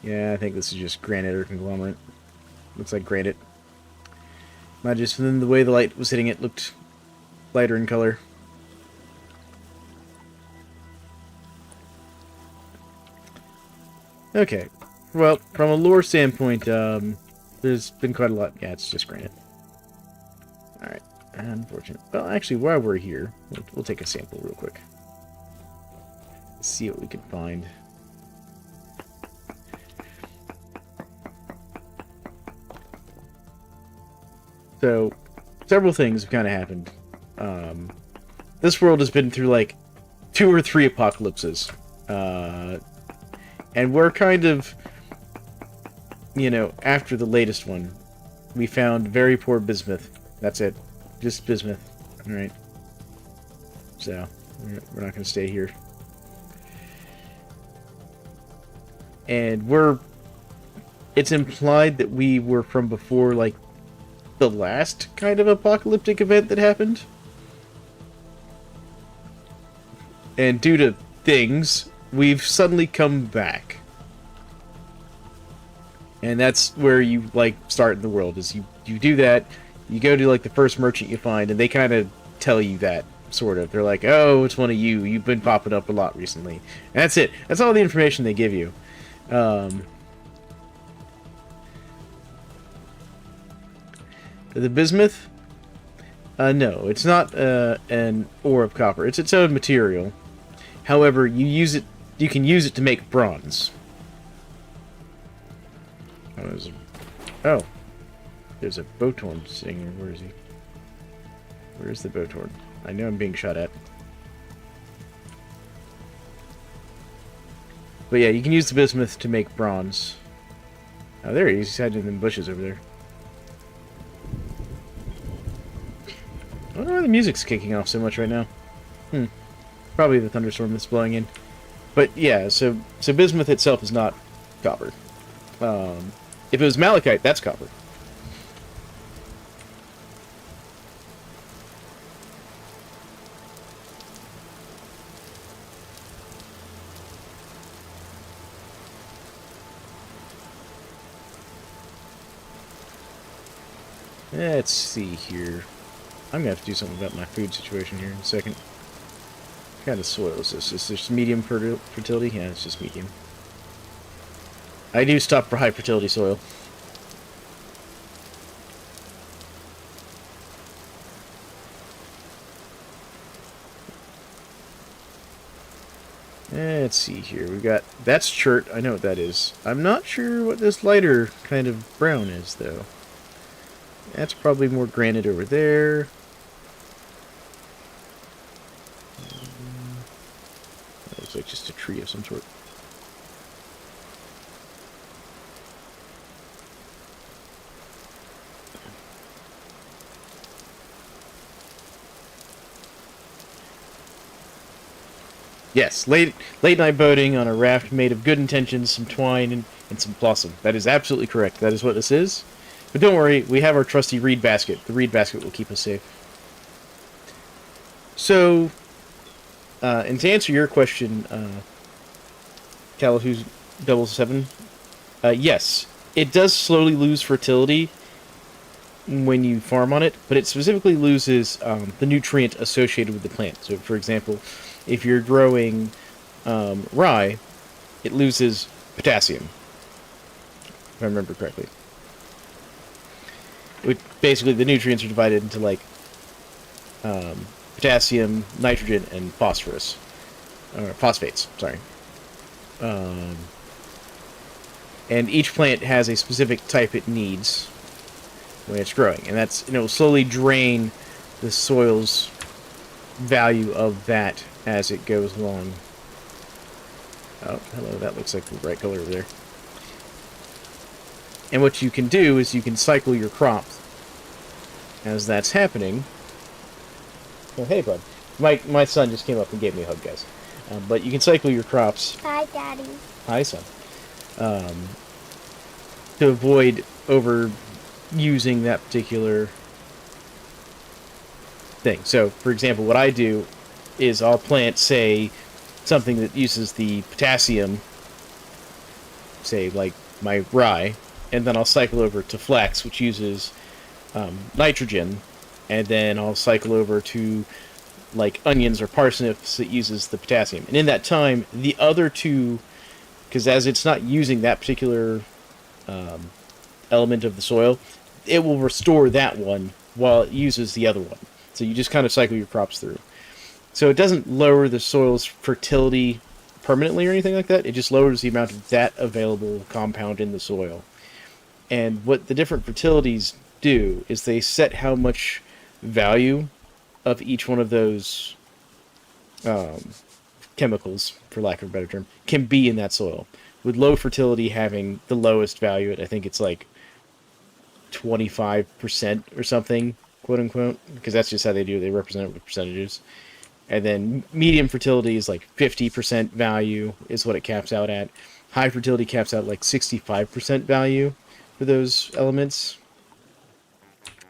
Yeah, I think this is just granite or conglomerate. Looks like granite. Might just, then the way the light was hitting it looked lighter in color. Okay. Well, from a lore standpoint, there's been quite a lot. Yeah, it's just granite. Alright. Unfortunate. Well, actually, while we're here, we'll take a sample real quick. Let's see what we can find. So, several things have kind of happened. This world has been through, like, 2 or 3 apocalypses. And we're kind of, you know, after the latest one, we found very poor bismuth. That's it. Just bismuth. Alright. So, we're not going to stay here. And it's implied that we were from before, like, the last kind of apocalyptic event that happened. And due to things, we've suddenly come back. And that's where you, like, start in the world, is you do that, you go to, like, the first merchant you find, and they kind of tell you that, sort of. They're like, oh, it's one of you, you've been popping up a lot recently. And that's it. That's all the information they give you. The bismuth? No, it's not an ore of copper. It's its own material. However, you can use it to make bronze. Oh, there's a Botorn sitting here. Where is he? Where's the Botorn? I know I'm being shot at. But yeah, you can use the bismuth to make bronze. Oh, there he is. He's hiding in the bushes over there. I don't know why the music's kicking off so much right now. Probably the thunderstorm that's blowing in. But yeah, so bismuth itself is not copper. If it was malachite, that's copper. Let's see here. I'm gonna have to do something about my food situation here in a second. What kind of soil is this? Is this medium fertility? Yeah, it's just medium. I do stop for high fertility soil. Let's see here. We've got... That's chert. I know what that is. I'm not sure what this lighter kind of brown is, though. That's probably more granite over there. That looks like just a tree of some sort. Yes, late night boating on a raft made of good intentions, some twine, and some blossom. That is absolutely correct. That is what this is. But don't worry, we have our trusty reed basket. The reed basket will keep us safe. So, and to answer your question, Calahoo's 7, yes, it does slowly lose fertility when you farm on it, but it specifically loses the nutrient associated with the plant. So, for example, if you're growing rye, it loses potassium, if I remember correctly. Basically, the nutrients are divided into, like, potassium, nitrogen, and phosphorus. Or phosphates, sorry. And each plant has a specific type it needs when it's growing. And that's, slowly drain the soil's value of that as it goes along. Oh, hello, that looks like the right color over there. And what you can do is you can cycle your crops as that's happening. Oh, hey, bud. My son just came up and gave me a hug, guys. But you can cycle your crops. Hi, Daddy. Hi, son. Um, to avoid overusing that particular thing. So, for example, what I do is I'll plant, say, something that uses the potassium, say, like my rye, and then I'll cycle over to flax, which uses nitrogen, and then I'll cycle over to like onions or parsnips that uses the potassium. And in that time, the other two, because as it's not using that particular element of the soil, it will restore that one while it uses the other one. So you just kind of cycle your crops through. So it doesn't lower the soil's fertility permanently or anything like that. It just lowers the amount of that available compound in the soil. And what the different fertilities do is they set how much value of each one of those chemicals, for lack of a better term, can be in that soil. With low fertility having the lowest value, I think it's like 25% or something, quote unquote, because that's just how they do it. They represent it with percentages. And then medium fertility is like 50% value is what it caps out at. High fertility caps out like 65% value for those elements.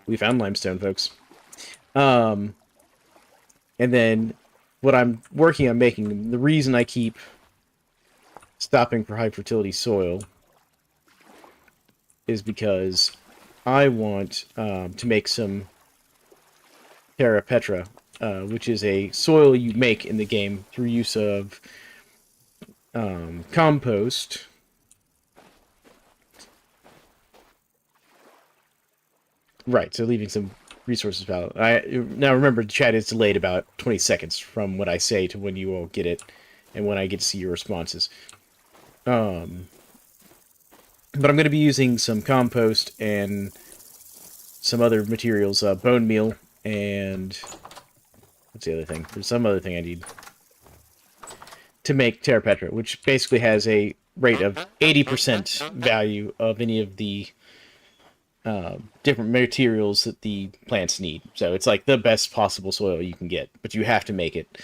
We found limestone, folks. And then what I'm working on making, the reason I keep stopping for high fertility soil is because I want to make some terra petra, which is a soil you make in the game through use of compost. Right, so leaving some resources valid. Now remember, the chat is delayed about 20 seconds from what I say to when you all get it, and when I get to see your responses. But I'm going to be using some compost and some other materials, bone meal, and what's the other thing? There's some other thing I need to make terra petra, which basically has a rate of 80% value of any of the different materials that the plants need. So it's like the best possible soil you can get, but you have to make it.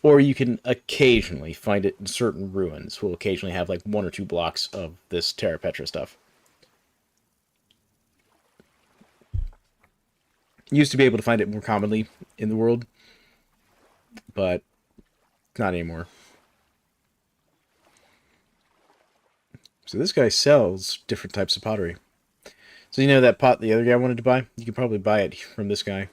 Or you can occasionally find it in certain ruins. We'll occasionally have like 1 or 2 blocks of this terra petra stuff. Used to be able to find it more commonly in the world, but not anymore. So this guy sells different types of pottery. So you know that pot the other guy wanted to buy? You could probably buy it from this guy.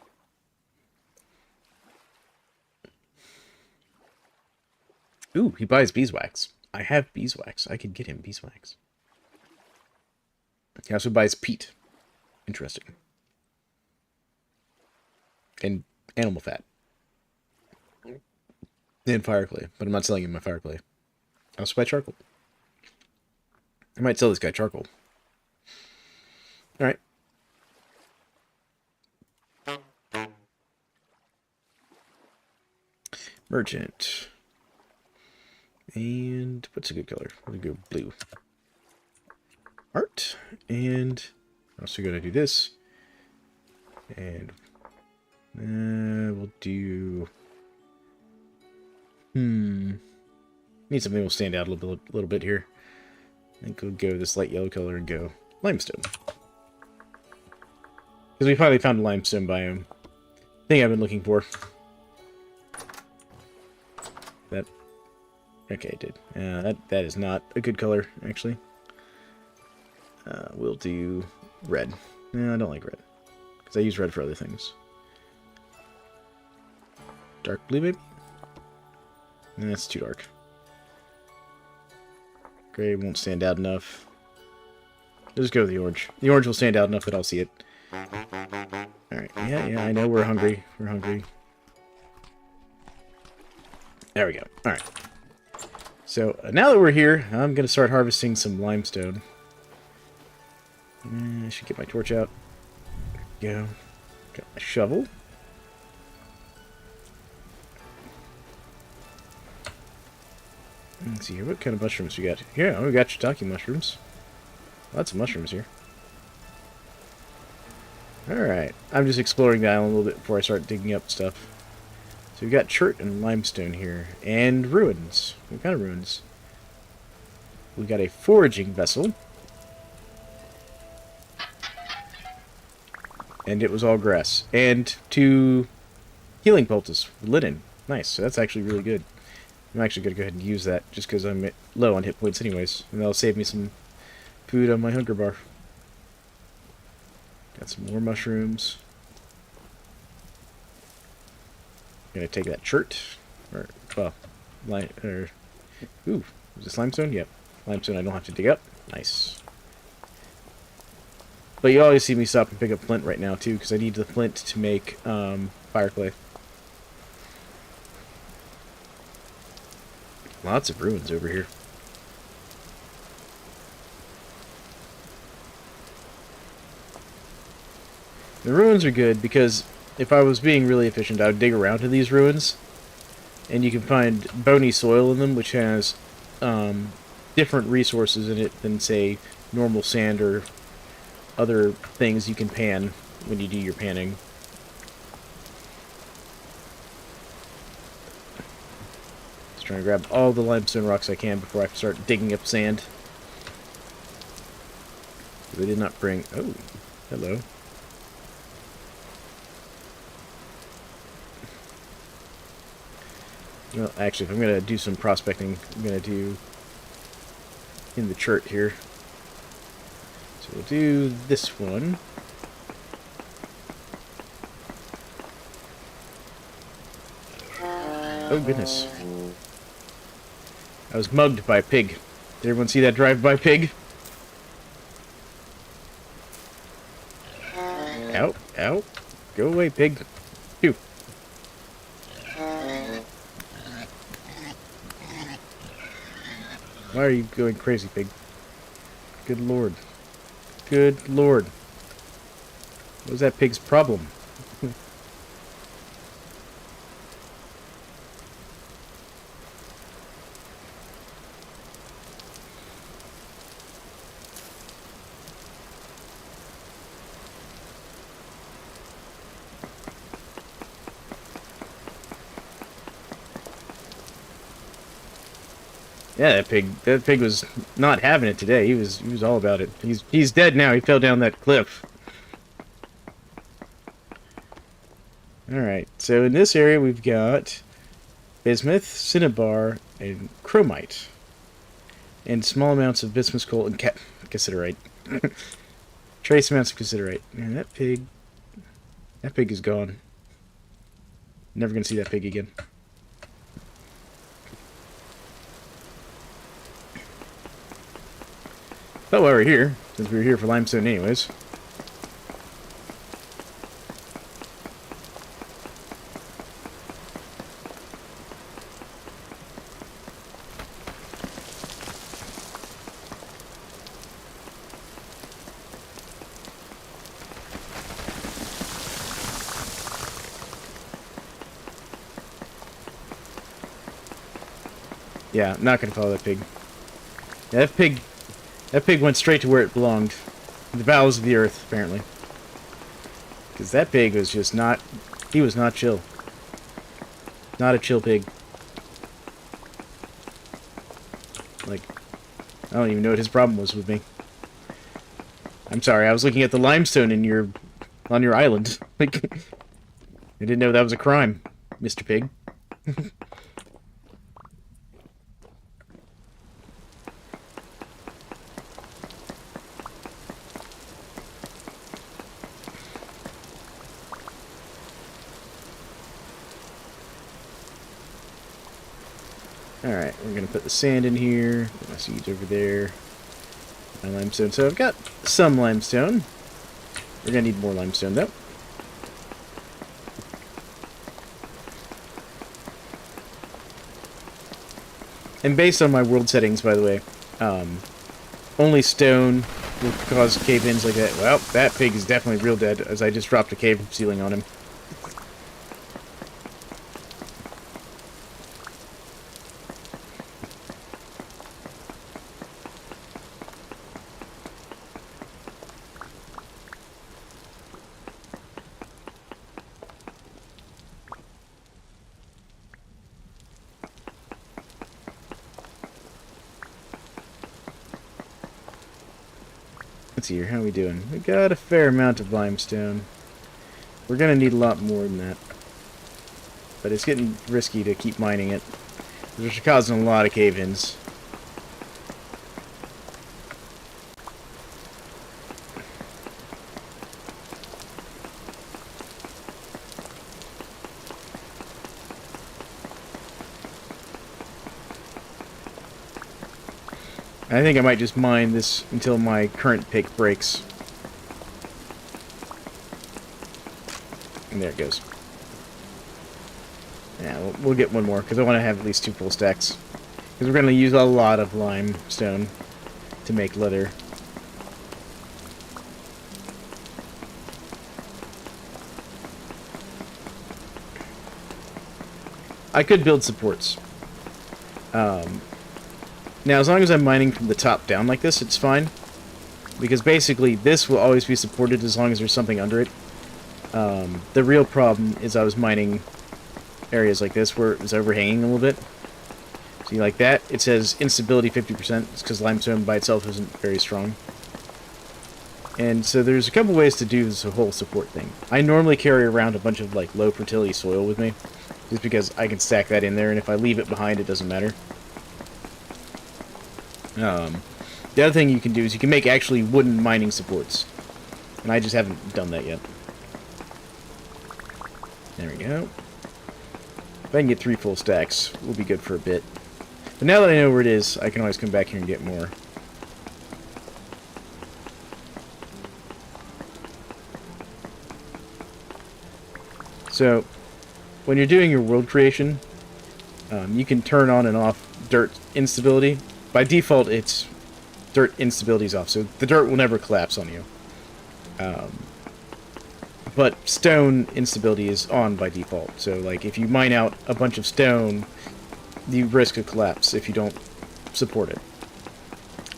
Ooh, he buys beeswax. I have beeswax. I could get him beeswax. He also buys peat. Interesting. And animal fat. And fire clay. But I'm not selling him my fire clay. I also buy charcoal. I might sell this guy charcoal. Alright. Merchant. And what's a good color? I'm gonna go blue. Art. And I'm also gonna do this. And we'll do need something that will stand out a little bit here. I think we'll go this light yellow color and go limestone. Because we finally found a limestone biome. Thing I've been looking for. That... Okay, it did. That is not a good color, actually. We'll do red. No, I don't like red. Because I use red for other things. Dark blue, maybe? No, that's too dark. Gray won't stand out enough. Let's go with the orange. The orange will stand out enough that I'll see it. Alright, yeah, I know we're hungry. We're hungry. There we go. Alright. So, now that we're here, I'm going to start harvesting some limestone. I should get my torch out. There we go. Got my shovel. Let's see here. What kind of mushrooms we got? Yeah, we got shiitake mushrooms. Lots of mushrooms here. Alright. I'm just exploring the island a little bit before I start digging up stuff. So we've got chert and limestone here. And ruins. What kind of ruins? We've got a foraging vessel. And it was all grass. And 2 healing poultice. Linen. Nice. So that's actually really good. I'm actually going to go ahead and use that just because I'm low on hit points anyways. And that'll save me some food on my hunger bar. Got some more mushrooms. Gonna take that chert. Or, well, ooh, is this limestone? Yep. Limestone I don't have to dig up. Nice. But you always see me stop and pick up flint right now, too, because I need the flint to make fire clay. Lots of ruins over here. The ruins are good because if I was being really efficient, I would dig around to these ruins, and you can find bony soil in them, which has different resources in it than, say, normal sand or other things you can pan when you do your panning. Just trying to grab all the limestone rocks I can before I start digging up sand. They did not bring... Oh, hello. Well, actually, if I'm going to do some prospecting, I'm going to do in the chart here. So we'll do this one. Oh, goodness. I was mugged by a pig. Did everyone see that drive-by pig? Ow, ow. Go away, pig. Phew. Why are you going crazy, pig? Good lord. Good lord. What was that pig's problem? Yeah, that pig was not having it today. He was all about it. He's dead now. He fell down that cliff. Alright, so in this area we've got bismuth, cinnabar, and chromite. And small amounts of bismuth coal and cassiterite. Trace amounts of cassiterite. Man, that pig is gone. Never gonna see that pig again. But while we're here, since we were here for limestone anyways. Yeah, I'm not gonna follow that pig. Yeah, that pig went straight to where it belonged. In the bowels of the earth, apparently. Because that pig was just not... He was not chill. Not a chill pig. Like, I don't even know what his problem was with me. I'm sorry, I was looking at the limestone on your island. Like, I didn't know that was a crime, Mr. Pig. Alright, we're going to put the sand in here. Put my seeds over there. My limestone. So I've got some limestone. We're going to need more limestone, though. And based on my world settings, by the way, only stone will cause cave-ins like that. Well, that pig is definitely real dead, as I just dropped a cave ceiling on him. Let's see here, how are we doing? We got a fair amount of limestone. We're gonna need a lot more than that. But it's getting risky to keep mining it. Which are causing a lot of cave-ins. I think I might just mine this until my current pick breaks. And there it goes. Yeah, we'll get one more, because I want to have at least 2 full stacks. Because we're going to use a lot of limestone to make leather. I could build supports. Now, as long as I'm mining from the top down like this, it's fine. Because basically, this will always be supported as long as there's something under it. The real problem is I was mining areas like this where it was overhanging a little bit. See, like that, it says instability 50%. It's because limestone by itself isn't very strong. And so there's a couple ways to do this whole support thing. I normally carry around a bunch of like low fertility soil with me, just because I can stack that in there, and if I leave it behind, it doesn't matter. The other thing you can do is you can make actually wooden mining supports. And I just haven't done that yet. There we go. If I can get 3 full stacks, we'll be good for a bit. But now that I know where it is, I can always come back here and get more. So, when you're doing your world creation, you can turn on and off dirt instability. By default, it's dirt instability is off, so the dirt will never collapse on you. But stone instability is on by default. So, like, if you mine out a bunch of stone, you risk a collapse if you don't support it.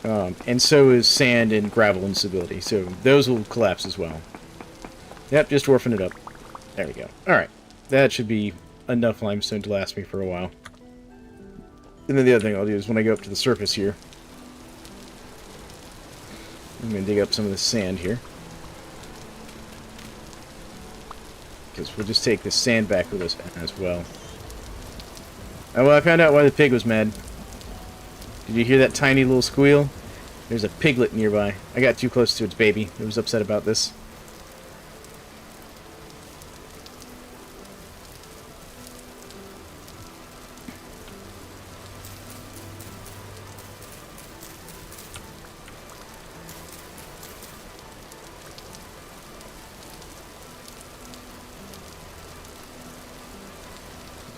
And so is sand and gravel instability, so those will collapse as well. Yep, just orphan it up. There we go. Alright, that should be enough limestone to last me for a while. And then the other thing I'll do is when I go up to the surface here, I'm going to dig up some of the sand here. Because we'll just take this sand back with us as well. Oh, well, I found out why the pig was mad. Did you hear that tiny little squeal? There's a piglet nearby. I got too close to its baby. It was upset about this.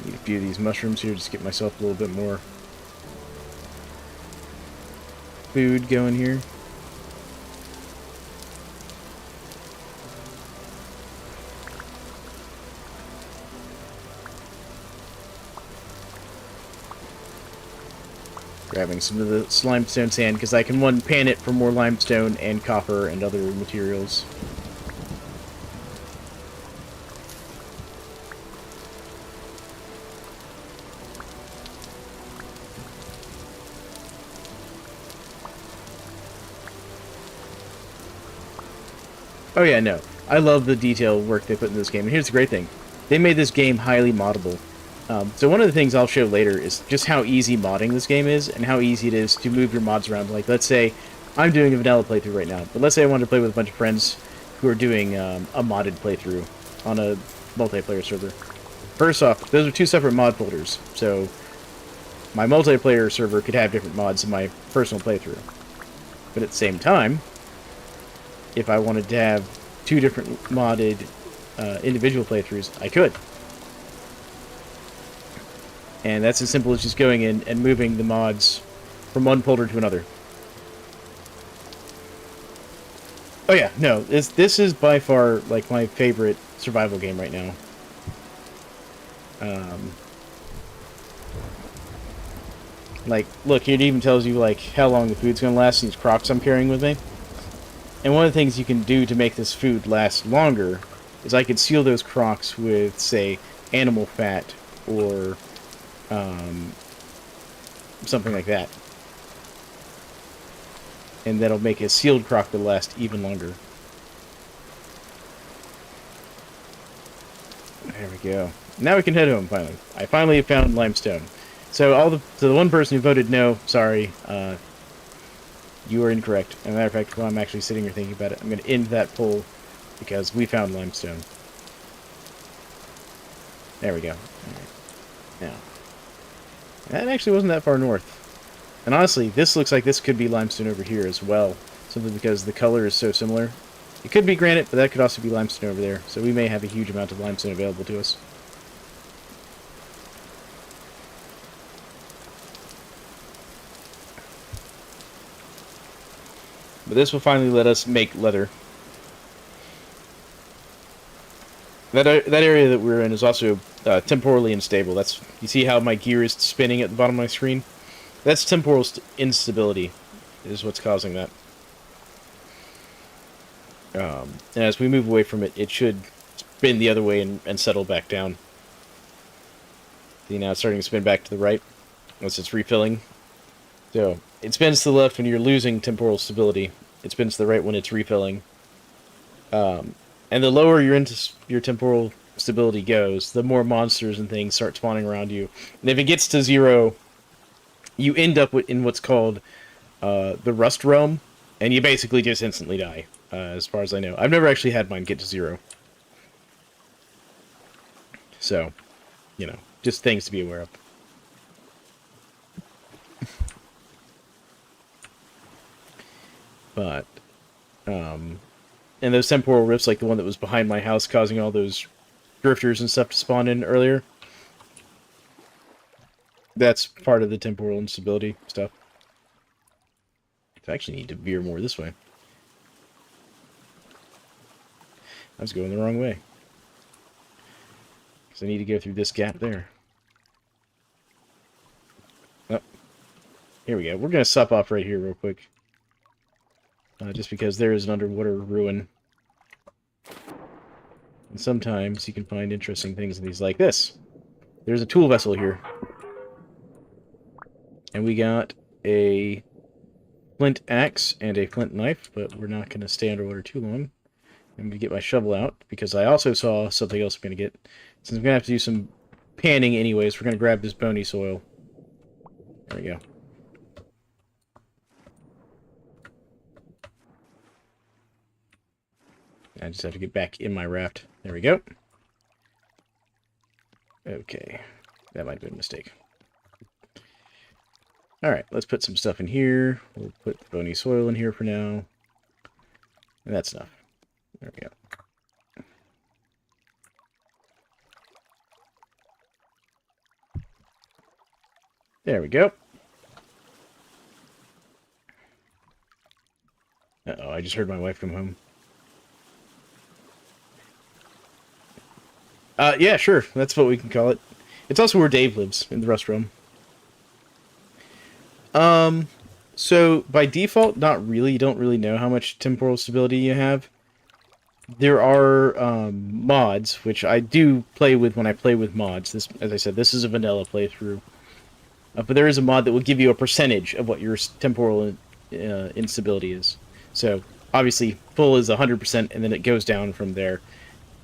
Eat a few of these mushrooms here, just get myself a little bit more food going here. Grabbing some of the limestone sand because I can pan it for more limestone and copper and other materials. Oh yeah, no. I love the detail work they put in this game. And here's the great thing. They made this game highly moddable. So one of the things I'll show later is just how easy modding this game is and how easy it is to move your mods around. Like, let's say I'm doing a vanilla playthrough right now, but let's say I wanted to play with a bunch of friends who are doing a modded playthrough on a multiplayer server. First off, those are 2 separate mod folders, so my multiplayer server could have different mods than my personal playthrough. But at the same time, if I wanted to have 2 different modded individual playthroughs, I could. And that's as simple as just going in and moving the mods from one folder to another. Oh yeah, no, this is by far like my favorite survival game right now. Like, look, it even tells you like how long the food's gonna last in these crocs I'm carrying with me. And one of the things you can do to make this food last longer is I could seal those crocs with, say, animal fat or something like that. and that'll make a sealed crock that last even longer. There we go. Now we can head home, finally. I finally have found limestone. So the one person who voted no, sorry, you are incorrect. As a matter of fact, while I'm actually sitting here thinking about it, I'm going to end that poll because we found limestone. There we go. All right. Now, that actually wasn't that far north. And honestly, this looks like this could be limestone over here as well, simply because the color is so similar. It could be granite, but that could also be limestone over there, so we may have a huge amount of limestone available to us. But this will finally let us make leather. That area that we're in is also temporally unstable. You see how my gear is spinning at the bottom of my screen? That's temporal instability is what's causing that. And as we move away from it, it should spin the other way and settle back down. See, now it's starting to spin back to the right once it's refilling. So, it spins to the left when you're losing temporal stability. It spins to the right when it's refilling. And the lower your temporal stability goes, the more monsters and things start spawning around you. And if it gets to 0, you end up in what's called the Rust Realm, and you basically just instantly die, as far as I know. I've never actually had mine get to 0. So, you know, just things to be aware of. But, and those temporal rifts, like the one that was behind my house, causing all those drifters and stuff to spawn in earlier, that's part of the temporal instability stuff. I actually need to veer more this way. I was going the wrong way. Because I need to go through this gap there. Oh, here we go. We're going to stop off right here real quick. Just because there is an underwater ruin. And sometimes you can find interesting things in these like this. There's a tool vessel here. And we got a flint axe and a flint knife, but we're not going to stay underwater too long. I'm going to get my shovel out, because I also saw something else I'm going to get. Since I'm going to have to do some panning anyways, we're going to grab this bony soil. There we go. I just have to get back in my raft. There we go. Okay. That might have been a mistake. Alright, let's put some stuff in here. We'll put the bony soil in here for now. And that's enough. There we go. There we go. Uh-oh, I just heard my wife come home. Yeah, sure. That's what we can call it. It's also where Dave lives, in the Rust Realm. So, by default, not really. You don't really know how much temporal stability you have. There are, mods, which I do play with when I play with mods. This, as I said, this is a vanilla playthrough. But there is a mod that will give you a percentage of what your temporal instability is. So, obviously, full is 100%, and then it goes down from there.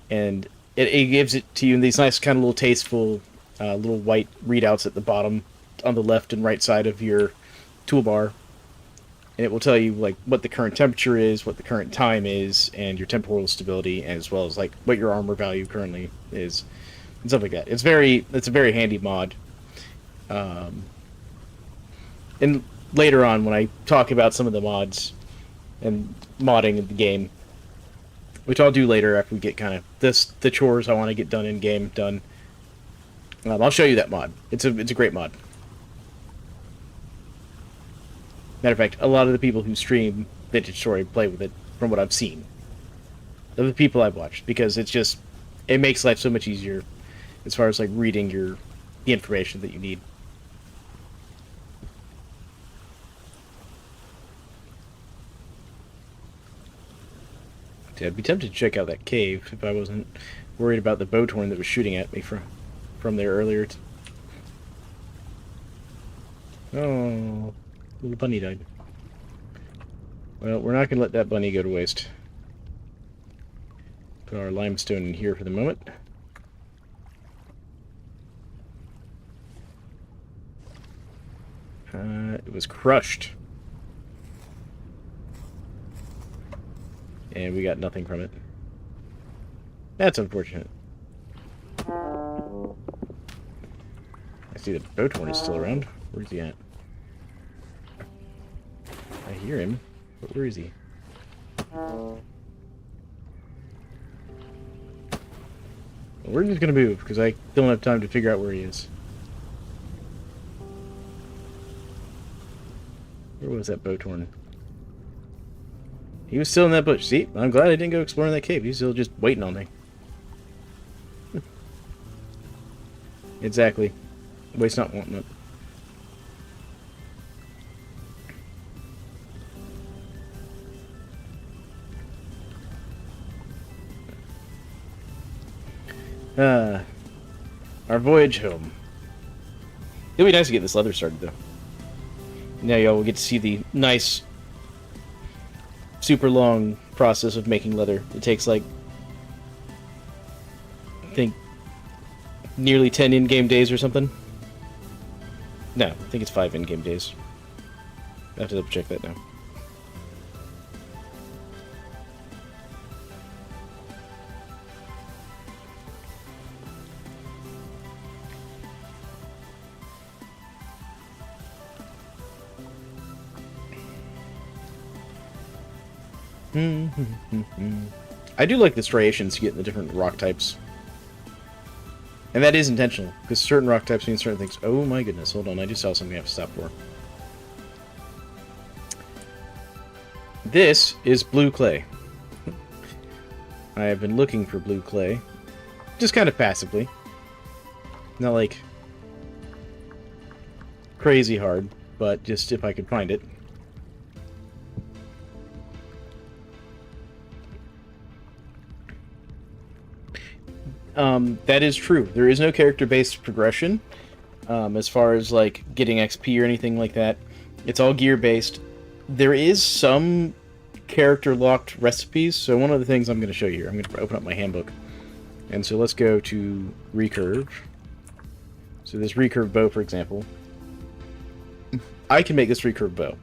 And it gives it to you in these nice kind of little tasteful little white readouts at the bottom on the left and right side of your toolbar. And it will tell you like what the current temperature is, what the current time is, and your temporal stability, as well as like what your armor value currently is, and stuff like that. It's a very handy mod. And later on, when I talk about some of the mods and modding of the game, which I'll do later after we get kind of the chores I want to get done in game done. I'll show you that mod. It's a great mod. Matter of fact, a lot of the people who stream Vintage Story play with it, from what I've seen. Of the people I've watched, because it makes life so much easier as far as like reading the information that you need. I'd be tempted to check out that cave if I wasn't worried about the bowtorn that was shooting at me from there earlier. Oh, little bunny died. Well, we're not going to let that bunny go to waste. Put our limestone in here for the moment. It was crushed. And we got nothing from it. That's unfortunate. I see the Bowthorn is still around. Where's he at? I hear him, but where is he? We're just gonna move, because I don't have time to figure out where he is. Where was that Bowthorn? He was still in that bush. See? I'm glad I didn't go exploring that cave. He's still just waiting on me. Exactly. Waste not, want not. Our voyage home. It'll be nice to get this leather started, though. Now y'all will get to see the nice, super long process of making leather. It takes, like, I think, nearly 10 in-game days or something. No, I think it's 5 in-game days. I have to double check that now. I do like the striations you get in the different rock types. And that is intentional, because certain rock types mean certain things. Oh my goodness, hold on, I just saw something I have to stop for. This is blue clay. I have been looking for blue clay. Just kind of passively. Not like crazy hard, but just if I could find it. That is true. There is no character-based progression, as far as, like, getting XP or anything like that. It's all gear-based. There is some character-locked recipes, so one of the things I'm going to show you here, I'm going to open up my handbook. And so let's go to recurve. So this recurve bow, for example. I can make this recurve bow.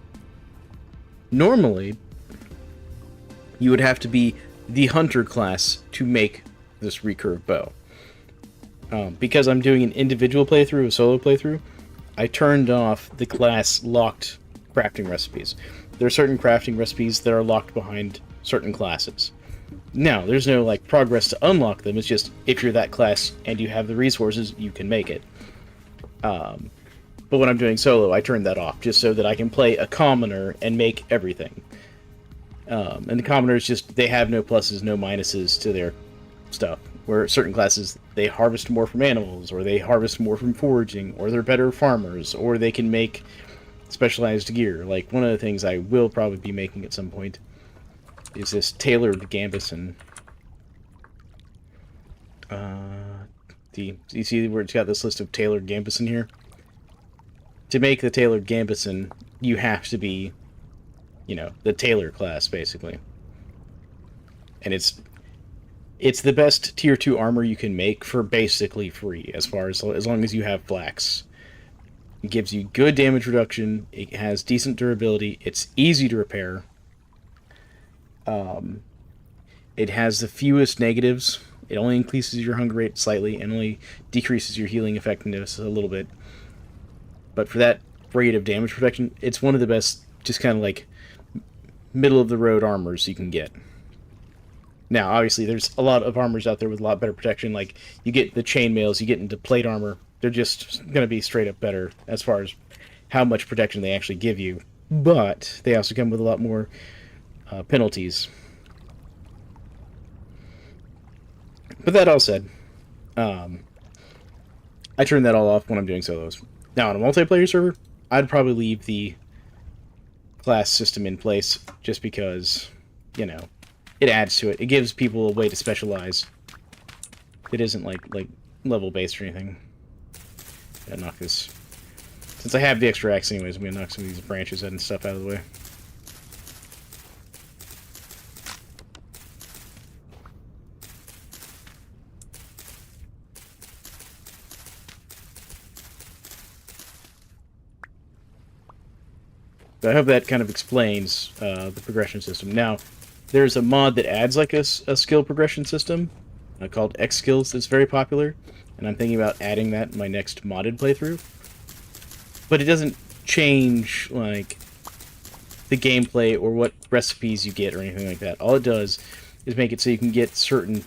Normally, you would have to be the hunter class to make this recurve bow. Because I'm doing an individual playthrough, a solo playthrough, I turned off the class locked crafting recipes. There are certain crafting recipes that are locked behind certain classes. Now, there's no like progress to unlock them, it's just if you're that class and you have the resources, you can make it. But when I'm doing solo, I turn that off, just so that I can play a commoner and make everything. And the commoners just, they have no pluses, no minuses to their stuff. Where certain classes, they harvest more from animals, or they harvest more from foraging, or they're better farmers, or they can make specialized gear. Like, one of the things I will probably be making at some point is this tailored gambeson. You see where it's got this list of tailored gambeson here? To make the tailored gambeson, you have to be, you know, the tailor class, basically. And it's the best tier 2 armor you can make for basically free, as long as you have flax. It gives you good damage reduction, it has decent durability, it's easy to repair. It has the fewest negatives. It only increases your hunger rate slightly and only decreases your healing effectiveness a little bit. But for that rate of damage protection, it's one of the best, just kind of like middle-of-the-road armors you can get. Now, obviously, there's a lot of armors out there with a lot better protection. Like, you get the chainmails, you get into plate armor. They're just going to be straight up better as far as how much protection they actually give you. But they also come with a lot more penalties. But that all said, I turn that all off when I'm doing solos. Now, on a multiplayer server, I'd probably leave the class system in place just because, you know, it adds to it. It gives people a way to specialize. It isn't like level based or anything. Gotta knock this. Since I have the extra axe anyways, I'm gonna knock some of these branches and stuff out of the way. But I hope that kind of explains the progression system. Now, there's a mod that adds like a skill progression system called X Skills that's very popular, and I'm thinking about adding that in my next modded playthrough. But it doesn't change like the gameplay or what recipes you get or anything like that. All it does is make it so you can get certain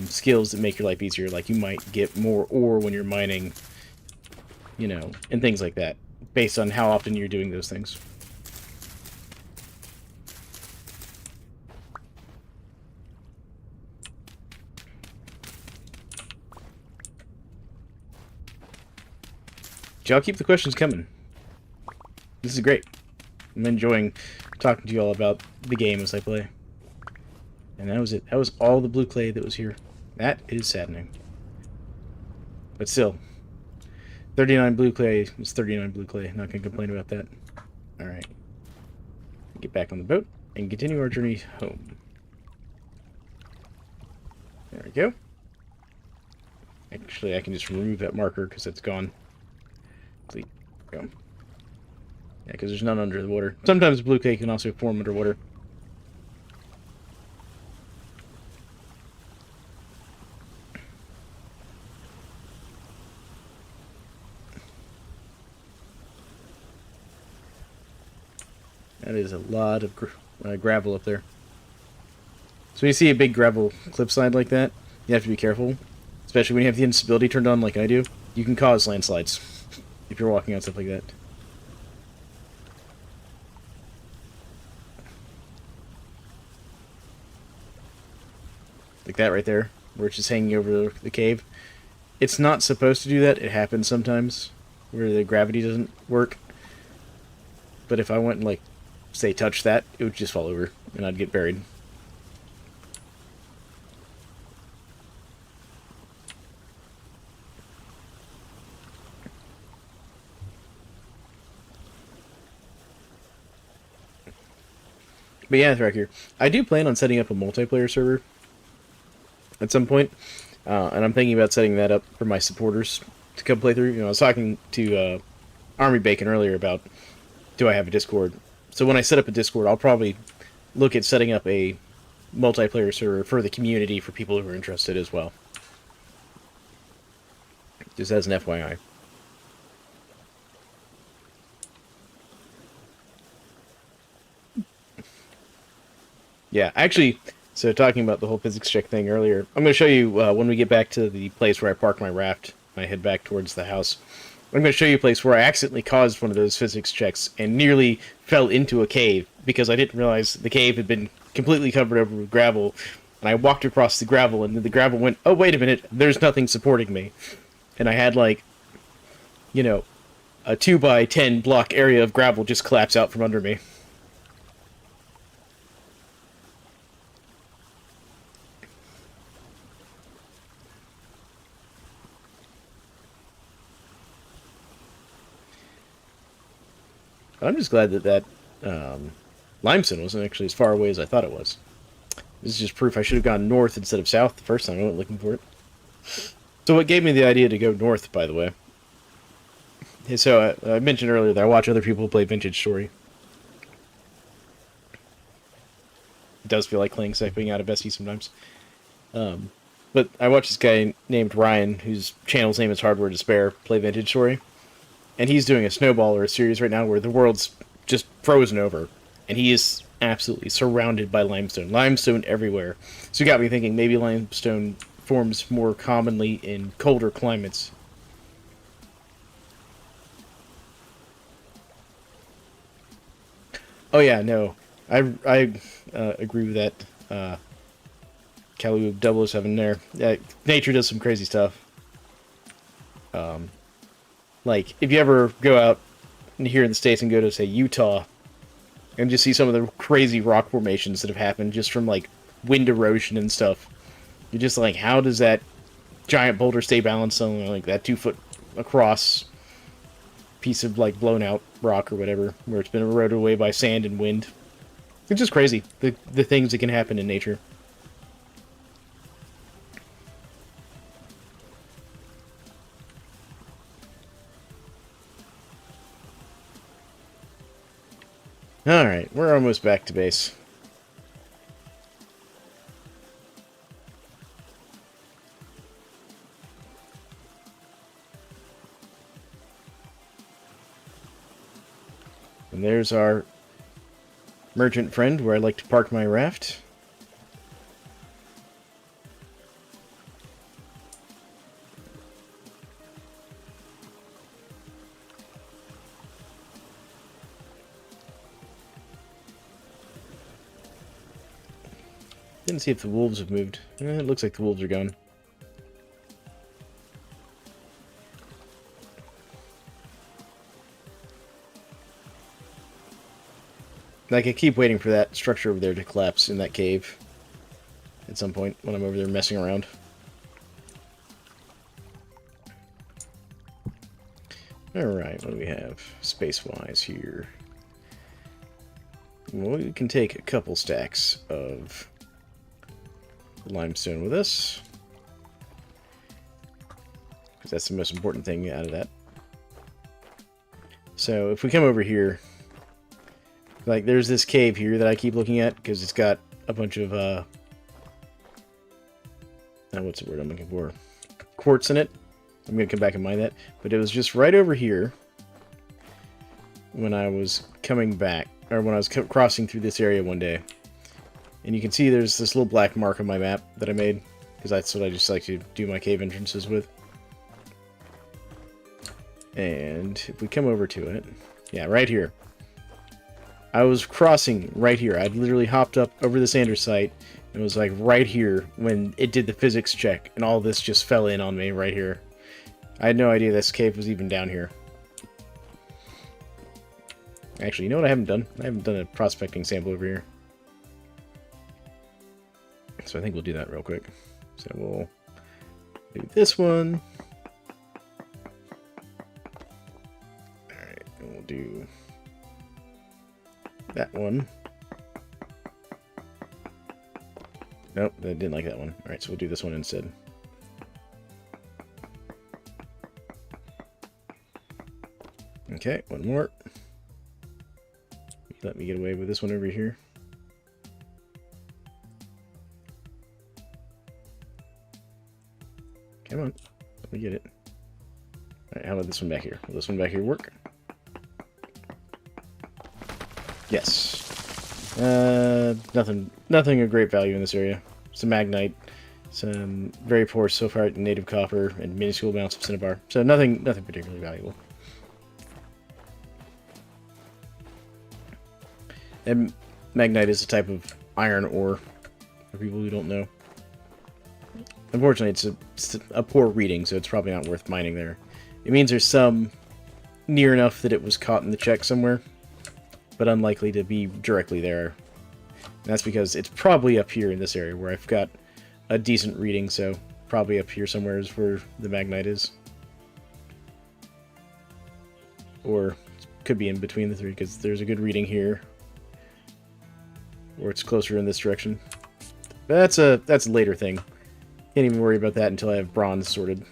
skills that make your life easier. Like you might get more ore when you're mining, you know, and things like that, based on how often you're doing those things. Y'all keep the questions coming. This is great. I'm enjoying talking to you all about the game as I play. And that was it. That was all the blue clay that was here. That is saddening. But still, 39 blue clay is 39 blue clay. Not going to complain about that. Alright. Get back on the boat and continue our journey home. There we go. Actually, I can just remove that marker because it's gone. Go. Yeah, because there's none under the water. Sometimes blue clay can also form underwater. That is a lot of gravel up there. So when you see a big gravel cliffside like that, you have to be careful. Especially when you have the instability turned on like I do. You can cause landslides if you're walking on stuff like that. Like that right there, where it's just hanging over the cave. It's not supposed to do that. It happens sometimes, where the gravity doesn't work. But if I went and, like, say, touch that, it would just fall over, and I'd get buried. But yeah, right here. I do plan on setting up a multiplayer server at some point, and I'm thinking about setting that up for my supporters to come play through. You know, I was talking to Army Bacon earlier about, do I have a Discord? So when I set up a Discord, I'll probably look at setting up a multiplayer server for the community for people who are interested as well. Just as an FYI. Yeah, actually, so talking about the whole physics check thing earlier, I'm going to show you when we get back to the place where I parked my raft, I head back towards the house. I'm going to show you a place where I accidentally caused one of those physics checks and nearly fell into a cave because I didn't realize the cave had been completely covered over with gravel. And I walked across the gravel, and then the gravel went, oh, wait a minute, there's nothing supporting me. And I had, like, you know, a 2x10 block area of gravel just collapse out from under me. I'm just glad that limestone wasn't actually as far away as I thought it was. This is just proof I should have gone north instead of south the first time I went looking for it. So what gave me the idea to go north, by the way? So I mentioned earlier that I watch other people play Vintage Story. It does feel like Clayton stepping out of Bessie sometimes. But I watched this guy named Ryan, whose channel's name is Hardware Despair, play Vintage Story. And he's doing a snowball or a series right now where the world's just frozen over. And he is absolutely surrounded by limestone. Limestone everywhere. So it got me thinking maybe limestone forms more commonly in colder climates. Oh yeah, no. I agree with that. Kalu 007 there. Nature does some crazy stuff. Like, if you ever go out here in the States and go to, say, Utah, and just see some of the crazy rock formations that have happened just from, like, wind erosion and stuff, you're just like, how does that giant boulder stay balanced on, like, that 2-foot across piece of, like, blown out rock or whatever, where it's been eroded away by sand and wind? It's just crazy, the things that can happen in nature. Alright, we're almost back to base. And there's our merchant friend where I like to park my raft. Didn't see if the wolves have moved. It looks like the wolves are gone. Like, I keep waiting for that structure over there to collapse in that cave at some point when I'm over there messing around. Alright, what do we have space-wise here? Well, we can take a couple stacks of limestone with us, because that's the most important thing out of that. So if we come over here, like there's this cave here that I keep looking at because it's got a bunch of what's the word I'm looking for? Quartz in it. I'm gonna come back and mine that, but it was just right over here when I was coming back, or when I was crossing through this area one day. And you can see there's this little black mark on my map that I made, because that's what I just like to do my cave entrances with. And if we come over to it, yeah, right here. I was crossing right here. I'd literally hopped up over this andesite, and it was like right here when it did the physics check, and all this just fell in on me right here. I had no idea this cave was even down here. Actually, you know what I haven't done? I haven't done a prospecting sample over here. So I think we'll do that real quick. So we'll do this one. Alright, and we'll do that one. Nope, I didn't like that one. Alright, so we'll do this one instead. Okay, one more. Let me get away with this one over here. Come on, let me get it. Alright, how about this one back here? Will this one back here work? Yes. Nothing of great value in this area. Some magnite, some very poor sulfite and native copper, and minuscule amounts of cinnabar. So nothing particularly valuable. And magnite is a type of iron ore, for people who don't know. Unfortunately, it's a poor reading, so it's probably not worth mining there. It means there's some near enough that it was caught in the check somewhere, but unlikely to be directly there. And that's because it's probably up here in this area where I've got a decent reading, so probably up here somewhere is where the magnite is. Or could be in between the three, because there's a good reading here. Or it's closer in this direction. But that's a later thing. Can't even worry about that until I have bronze sorted.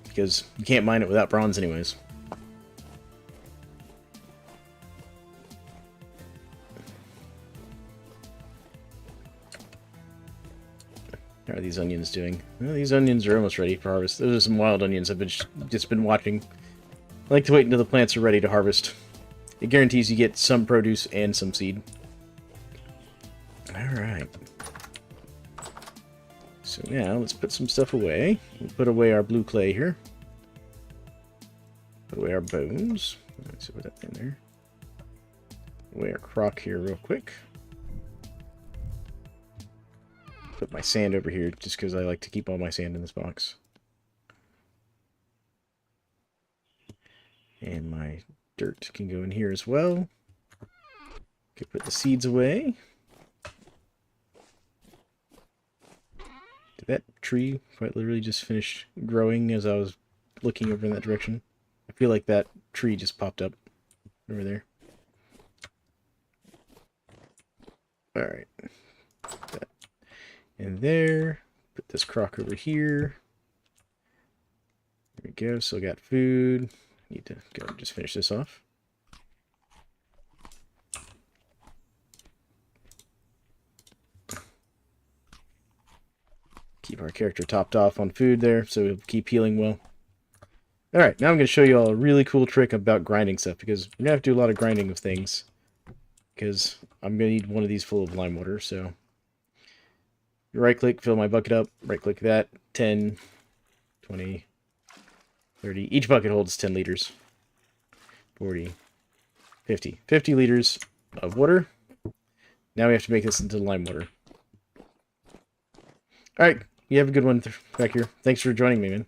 Because you can't mine it without bronze anyways. How are these onions doing? Well, these onions are almost ready for harvest. Those are some wild onions I've just been watching. I like to wait until the plants are ready to harvest. It guarantees you get some produce and some seed. Alright. So now let's put some stuff away. We'll put away our blue clay here. Put away our bones. Let's put that in there. Put away our crock here real quick. Put my sand over here just because I like to keep all my sand in this box. And my dirt can go in here as well. Okay, put the seeds away. Did that tree quite literally just finish growing as I was looking over in that direction? I feel like that tree just popped up over there. Alright. Put that in there. Put this crock over here. There we go. Still got food. Need to go and just finish this off. Keep our character topped off on food there, so he'll keep healing well. Alright, now I'm going to show you all a really cool trick about grinding stuff, because you're going to have to do a lot of grinding of things. Because I'm going to need one of these full of lime water, so... Right-click, fill my bucket up, right-click that, 10, 20, 30. Each bucket holds 10 liters. 40, 50. 50 liters of water. Now we have to make this into lime water. Alright, you have a good one back here. Thanks for joining me, man.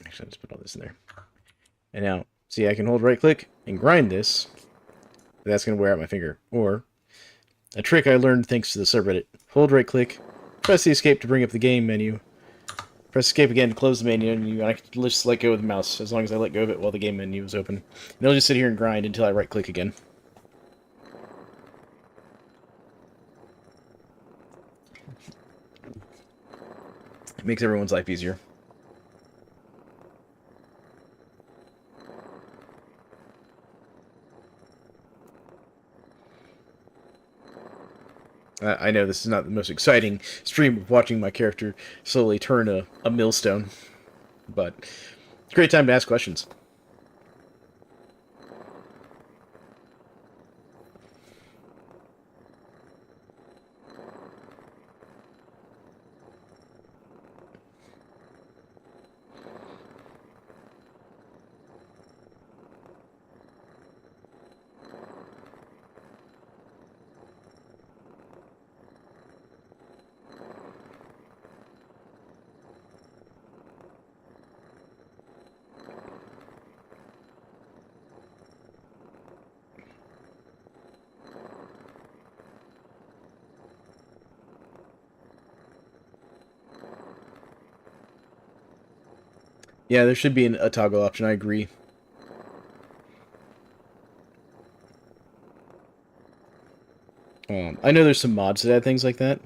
Actually, I'll just put all this in there. And now, see, I can hold right-click and grind this. That's going to wear out my finger. Or, a trick I learned thanks to the subreddit. Hold right-click, press the escape to bring up the game menu. Press escape again to close the menu, and I can just let go of the mouse, as long as I let go of it while the game menu is open. And it'll just sit here and grind until I right-click again. It makes everyone's life easier. I know this is not the most exciting stream of watching my character slowly turn a millstone, but great time to ask questions. Yeah, there should be a toggle option, I agree. I know there's some mods that add things like that.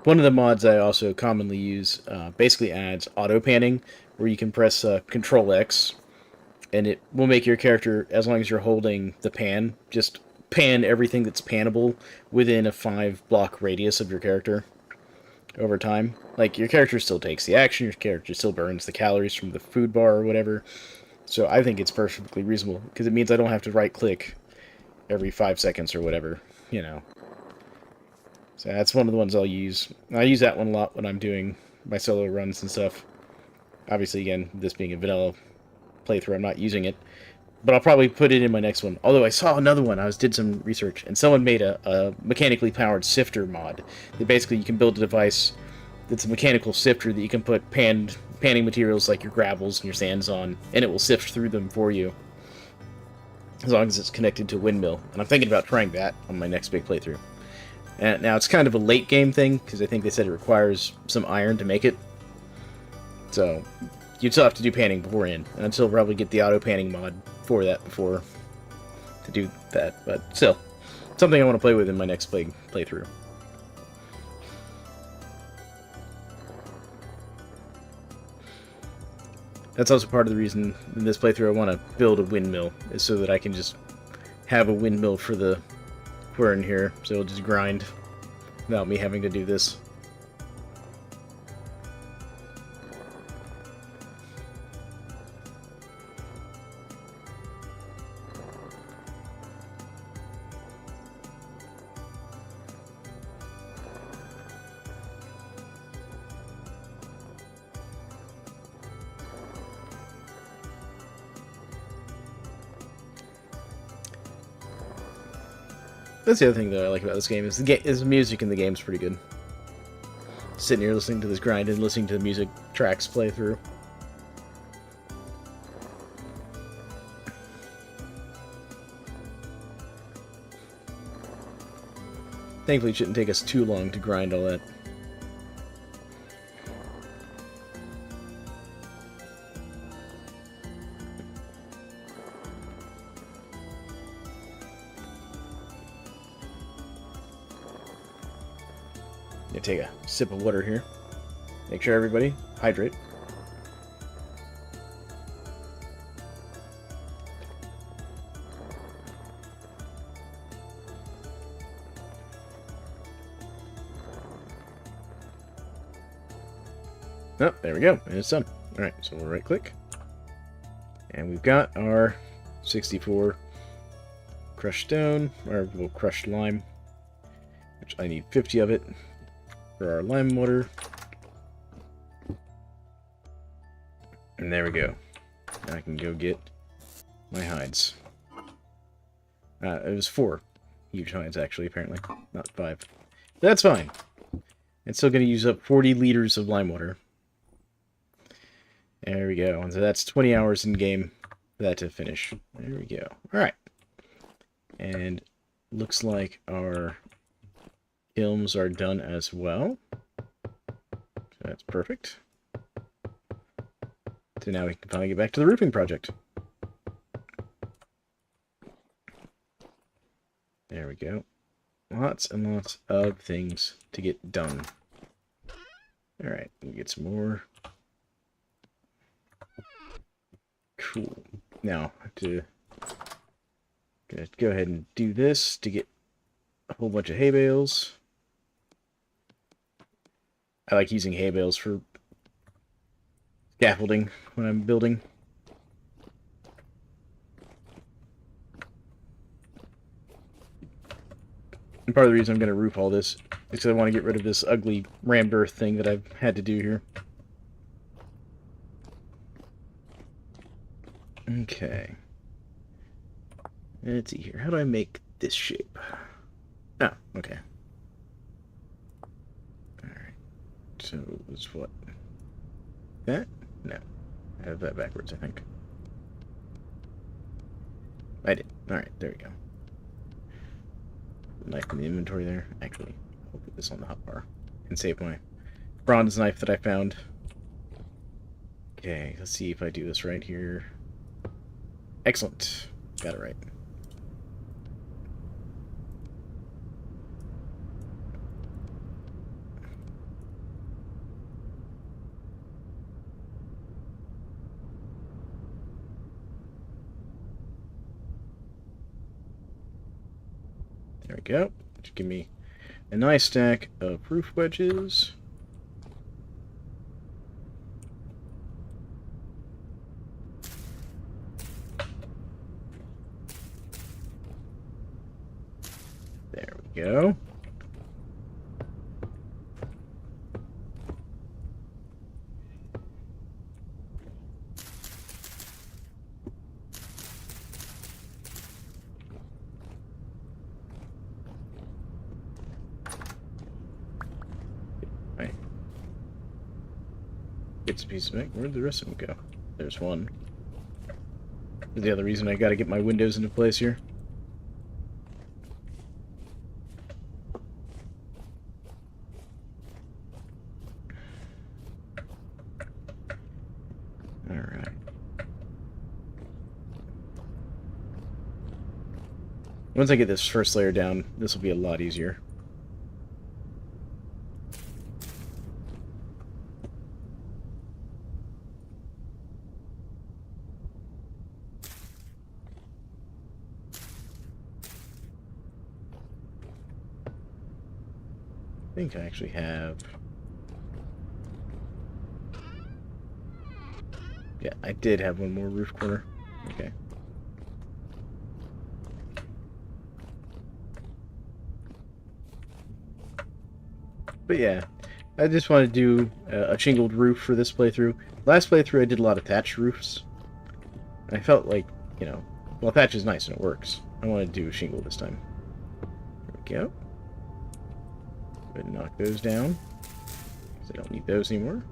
One of the mods I also commonly use basically adds auto panning, where you can press Control X, and it will make your character, as long as you're holding the pan, just pan everything that's pannable within a 5-block radius of your character over time. Like, your character still takes the action, your character still burns the calories from the food bar or whatever. So I think it's perfectly reasonable, because it means I don't have to right-click every 5 seconds or whatever, you know. So that's one of the ones I'll use. I use that one a lot when I'm doing my solo runs and stuff. Obviously, again, this being a vanilla playthrough, I'm not using it. But I'll probably put it in my next one. Although I saw another one, did some research, and someone made a mechanically powered sifter mod. That basically you can build a device that's a mechanical sifter that you can put panning materials like your gravels and your sands on, and it will sift through them for you. As long as it's connected to a windmill. And I'm thinking about trying that on my next big playthrough. And now, it's kind of a late game thing, because I think they said it requires some iron to make it. So, you'd still have to do panning beforehand, and I'd still probably get the auto panning mod for that before to do that. But still, something I want to play with in my next playthrough. That's also part of the reason in this playthrough I want to build a windmill, is so that I can just have a windmill for the in here, so it'll just grind without me having to do this. That's the other thing that I like about this game, is the music in the game's pretty good. Sitting here listening to this grind and listening to the music tracks play through. Thankfully, it shouldn't take us too long to grind all that. Gonna take a sip of water here. Make sure everybody hydrate. Oh, there we go. And it's done. Alright, so we'll right click. And we've got our 64 crushed stone, or well, crushed lime, which I need 50 of it for our lime water. And there we go. Now I can go get my hides. It was 4 huge hides, actually, apparently. Not 5. That's fine. It's still going to use up 40 liters of lime water. There we go. And so that's 20 hours in game for that to finish. There we go. Alright. And looks like our kilns are done as well. So that's perfect. So now we can finally get back to the roofing project. There we go. Lots and lots of things to get done. Alright, we get some more. Cool. Now, gonna go ahead and do this to get a whole bunch of hay bales. I like using hay bales for scaffolding when I'm building. And part of the reason I'm going to roof all this is because I want to get rid of this ugly rammed earth thing that I've had to do here. Okay. Let's see here. How do I make this shape? Oh, okay. Alright. So, it's what? That? No. I have that backwards, I think. I did. Alright, there we go. Knife in the inventory there. Actually, I'll put this on the hotbar and save my bronze knife that I found. Okay, let's see if I do this right here. Excellent. Got it right. There we go. Just give me a nice stack of roof wedges. There we go. Right. Get some pieces back. Where'd the rest of them go? There's one. That's the other reason I gotta get my windows into place here. Alright. Once I get this first layer down, this will be a lot easier. I think I actually have... Yeah, I did have one more roof corner. Okay. But yeah, I just want to do a shingled roof for this playthrough. Last playthrough I did a lot of thatched roofs. I felt like, you know, well, thatch is nice and it works. I want to do a shingle this time. There we go. Go ahead and knock those down, because I don't need those anymore.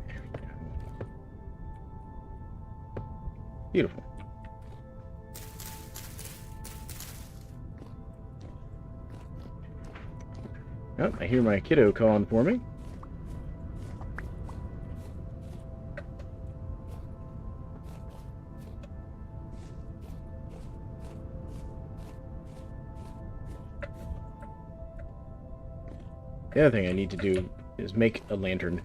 There we go. Beautiful. Oh, I hear my kiddo calling for me. The other thing I need to do is make a lantern.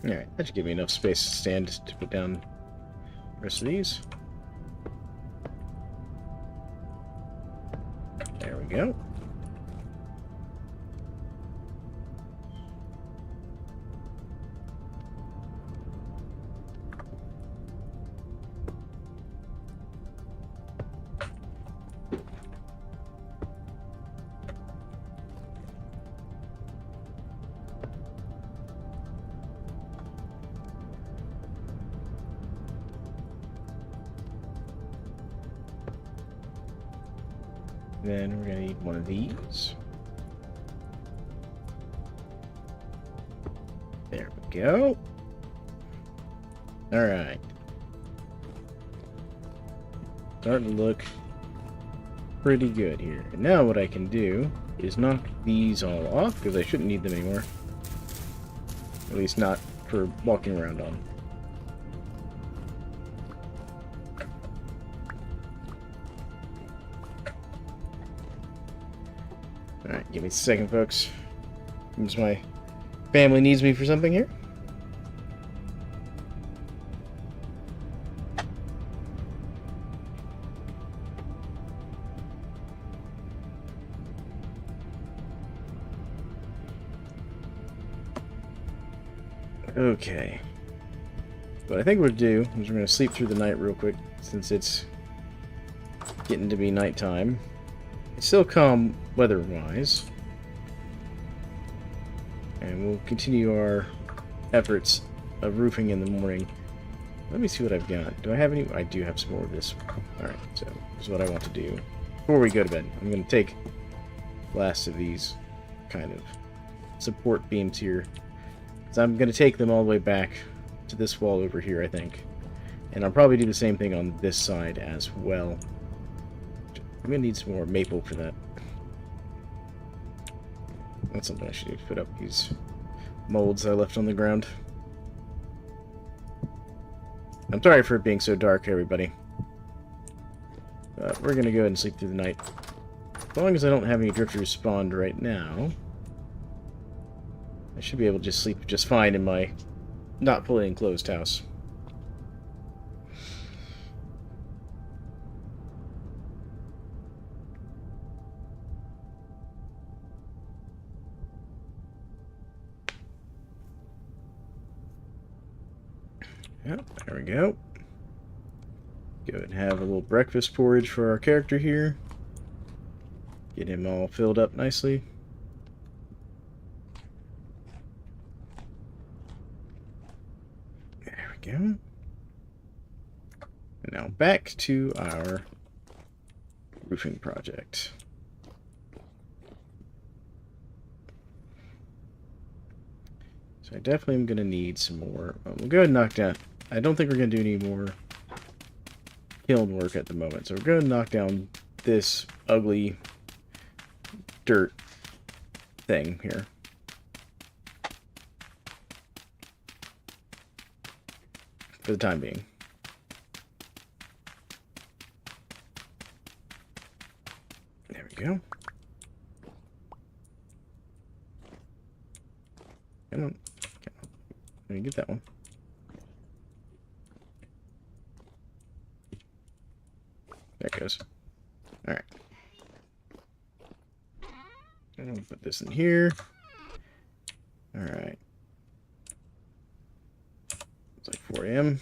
Alright, that should give me enough space to stand to put down the rest of these. There we go. Then we're going to need one of these. There we go. Alright. Starting to look pretty good here. And now what I can do is knock these all off, because I shouldn't need them anymore. At least not for walking around on. Alright, give me a second, folks. Seems my family needs me for something here. Okay. What I think we'll do is we're going to sleep through the night real quick, since it's getting to be nighttime. It's still calm weather-wise. And we'll continue our efforts of roofing in the morning. Let me see what I've got. Do I have any? I do have some more of this. Alright, so this is what I want to do. Before we go to bed, I'm going to take the last of these kind of support beams here. So I'm going to take them all the way back to this wall over here, I think. And I'll probably do the same thing on this side as well. I'm going to need some more maple for that. That's something I should do to put up these molds I left on the ground. I'm sorry for it being so dark, everybody. We're going to go ahead and sleep through the night. As long as I don't have any drifters spawned right now, I should be able to just sleep just fine in my not fully enclosed house. Yep, there we go. Go ahead and have a little breakfast porridge for our character here. Get him all filled up nicely. There we go. And now back to our roofing project. So I definitely am going to need some more. We'll go ahead and knock down. I don't think we're going to do any more kiln work at the moment. So we're going to knock down this ugly dirt thing here. For the time being. There we go. Come on. Let me get that one. There it goes. Alright. I'm going to put this in here. Alright. It's like 4 a.m.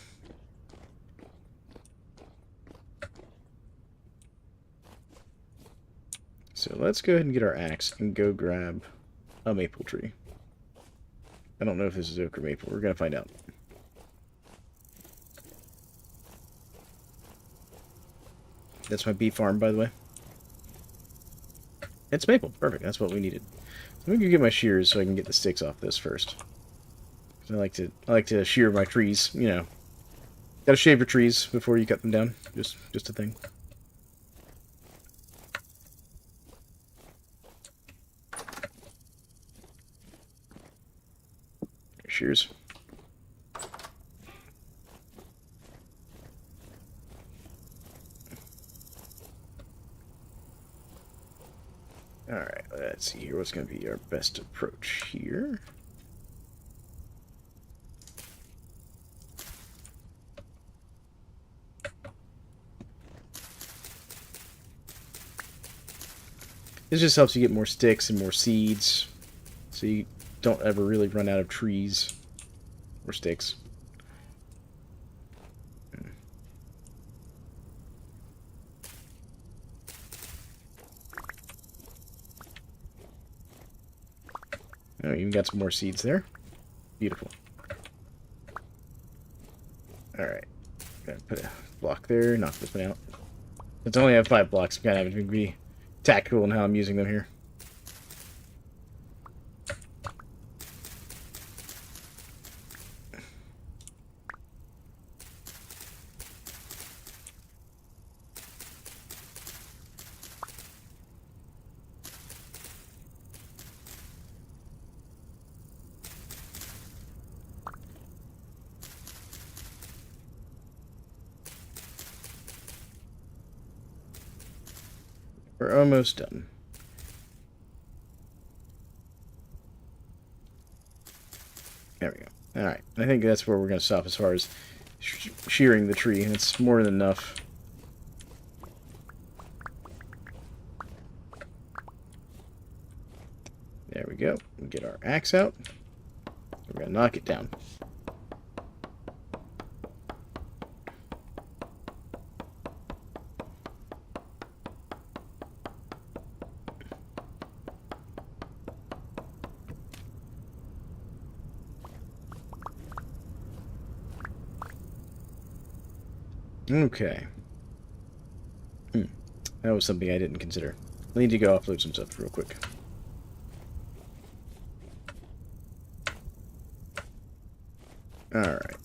So let's go ahead and get our axe and go grab a maple tree. I don't know if this is oak or maple. We're going to find out. That's my bee farm, by the way. It's maple. Perfect. That's what we needed. So let me go get my shears so I can get the sticks off this first. I like to shear my trees, you know. Gotta shave your trees before you cut them down. Just a thing. Shears. Alright, let's see here. What's going to be our best approach here? This just helps you get more sticks and more seeds, so you don't ever really run out of trees or sticks. Oh, even got some more seeds there. Beautiful. Alright. Gotta put a block there, knock this one out. It's only have 5 blocks. I'm kind of having to be tactical in how I'm using them here. We're almost done. There we go. Alright, I think that's where we're going to stop as far as shearing the tree. It's more than enough. There we go. We get our axe out. We're going to knock it down. Okay. That was something I didn't consider. I need to go offload some stuff real quick. Alright.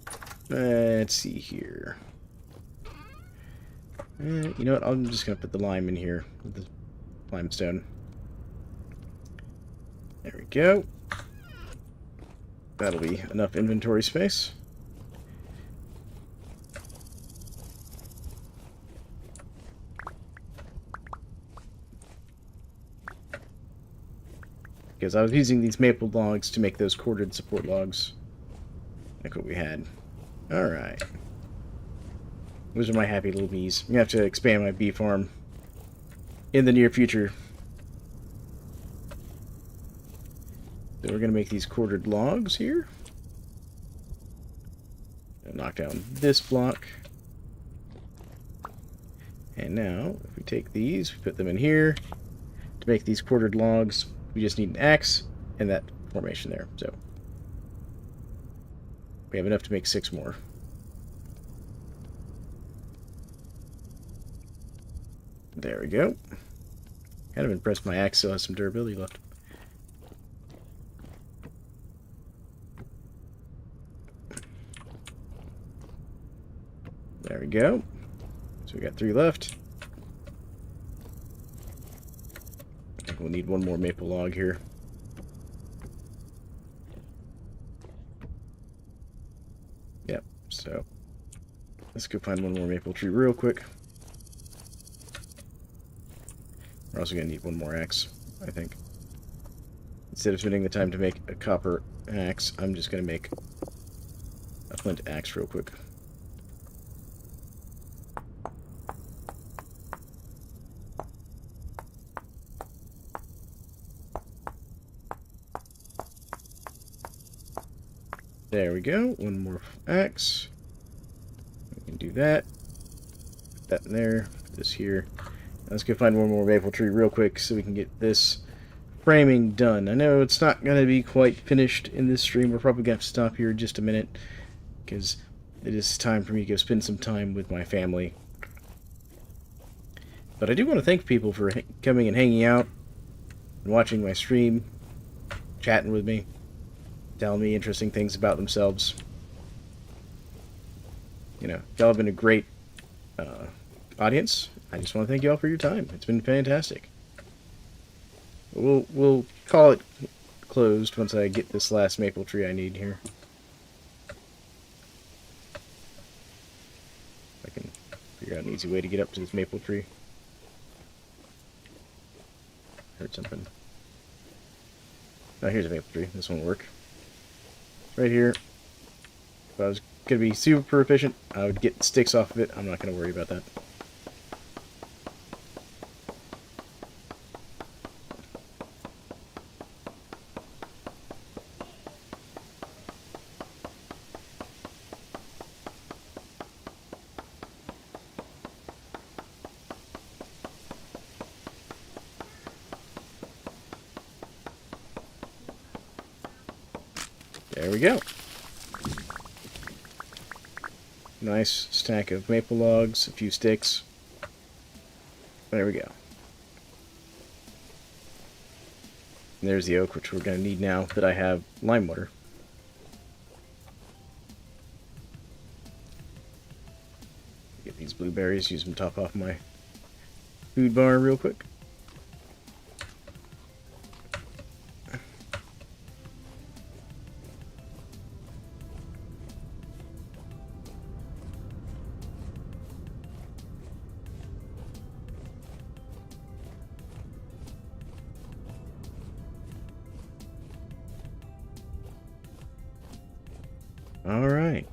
Let's see here. You know what? I'm just going to put the lime in here with the limestone. There we go. That'll be enough inventory space. Because I was using these maple logs to make those corded support logs. Like what we had. Alright. Those are my happy little bees. I'm going to have to expand my bee farm in the near future. So we're going to make these corded logs here. Knock down this block. And now, if we take these, we put them in here. To make these corded logs, we just need an axe and that formation there. So we have enough to make 6 more. There we go. Kind of impressed my axe still has some durability left. There we go. So we got 3 left. I think we'll need 1 more maple log here. Yep, so let's go find 1 more maple tree real quick. We're also going to need 1 more axe, I think. Instead of spending the time to make a copper axe, I'm just going to make a flint axe real quick. There we go. 1 more axe. We can do that. Put that in there. Put this here. Let's go find 1 more maple tree real quick so we can get this framing done. I know it's not going to be quite finished in this stream. We're probably going to have to stop here in just a minute because it is time for me to go spend some time with my family. But I do want to thank people for coming and hanging out and watching my stream, chatting with me, telling me interesting things about themselves. y'all have been a great audience. I just want to thank y'all for your time. It's been fantastic. We'll call it closed once I get this last maple tree I need here. I can figure out an easy way to get up to this maple tree. Heard something. Oh, here's a maple tree. This won't work. Right here. If I was going to be super efficient, I would get sticks off of it. I'm not going to worry about that. There we go. Nice stack of maple logs, a few sticks. There we go. And there's the oak, which we're going to need now that I have lime water. Get these blueberries, use them to top off my food bar real quick. All right.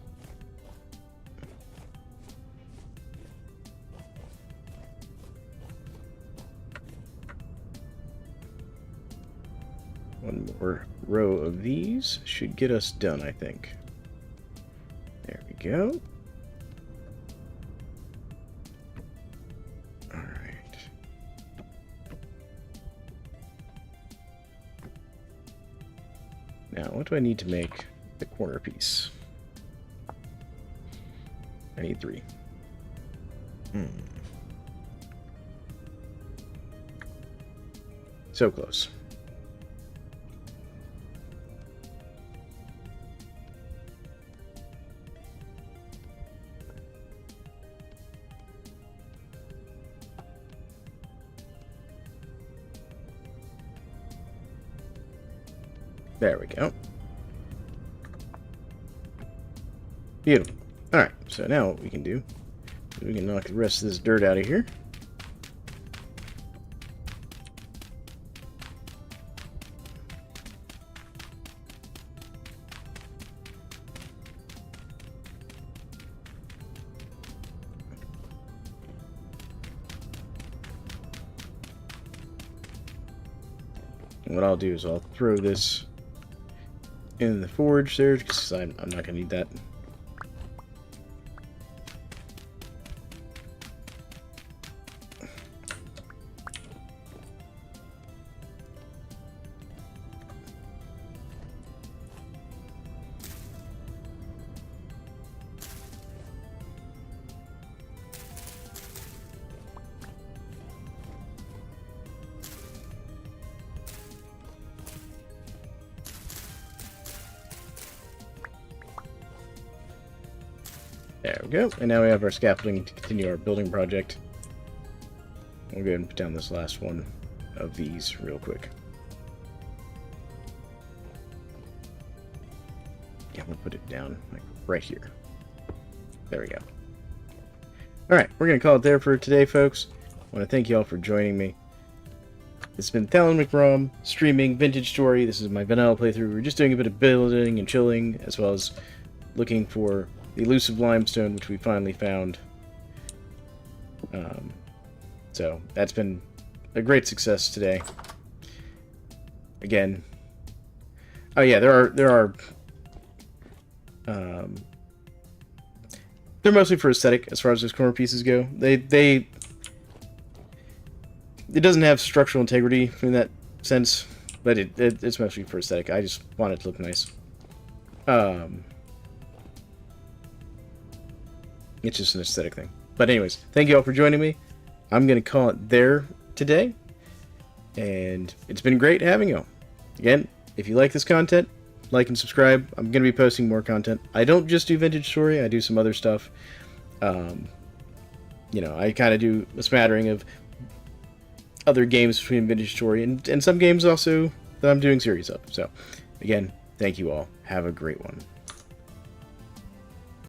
One more row of these should get us done, I think. There we go. All right. Now, what do I need to make the corner piece? I need 3. So close. There we go. Beautiful. Alright, so now what we can do is we can knock the rest of this dirt out of here. And what I'll do is I'll throw this in the forge there, because I'm not going to need that. There we go. And now we have our scaffolding to continue our building project. We'll go ahead and put down this last one of these real quick. Yeah, we'll put it down like right here. There we go. Alright, we're going to call it there for today, folks. I want to thank you all for joining me. It's been Thalen McBrom, streaming Vintage Story. This is my vanilla playthrough. We're just doing a bit of building and chilling, as well as looking for the elusive limestone, which we finally found. So that's been a great success today. Again, oh yeah, they're mostly for aesthetic as far as those corner pieces go. It doesn't have structural integrity in that sense, but it's mostly for aesthetic. I just want it to look nice. It's just an aesthetic thing. But anyways, thank you all for joining me. I'm going to call it there today. And it's been great having you all. Again, if you like this content, like and subscribe. I'm going to be posting more content. I don't just do Vintage Story. I do some other stuff. You know, I kind of do a smattering of other games between Vintage Story and some games also that I'm doing series of. So, again, thank you all. Have a great one.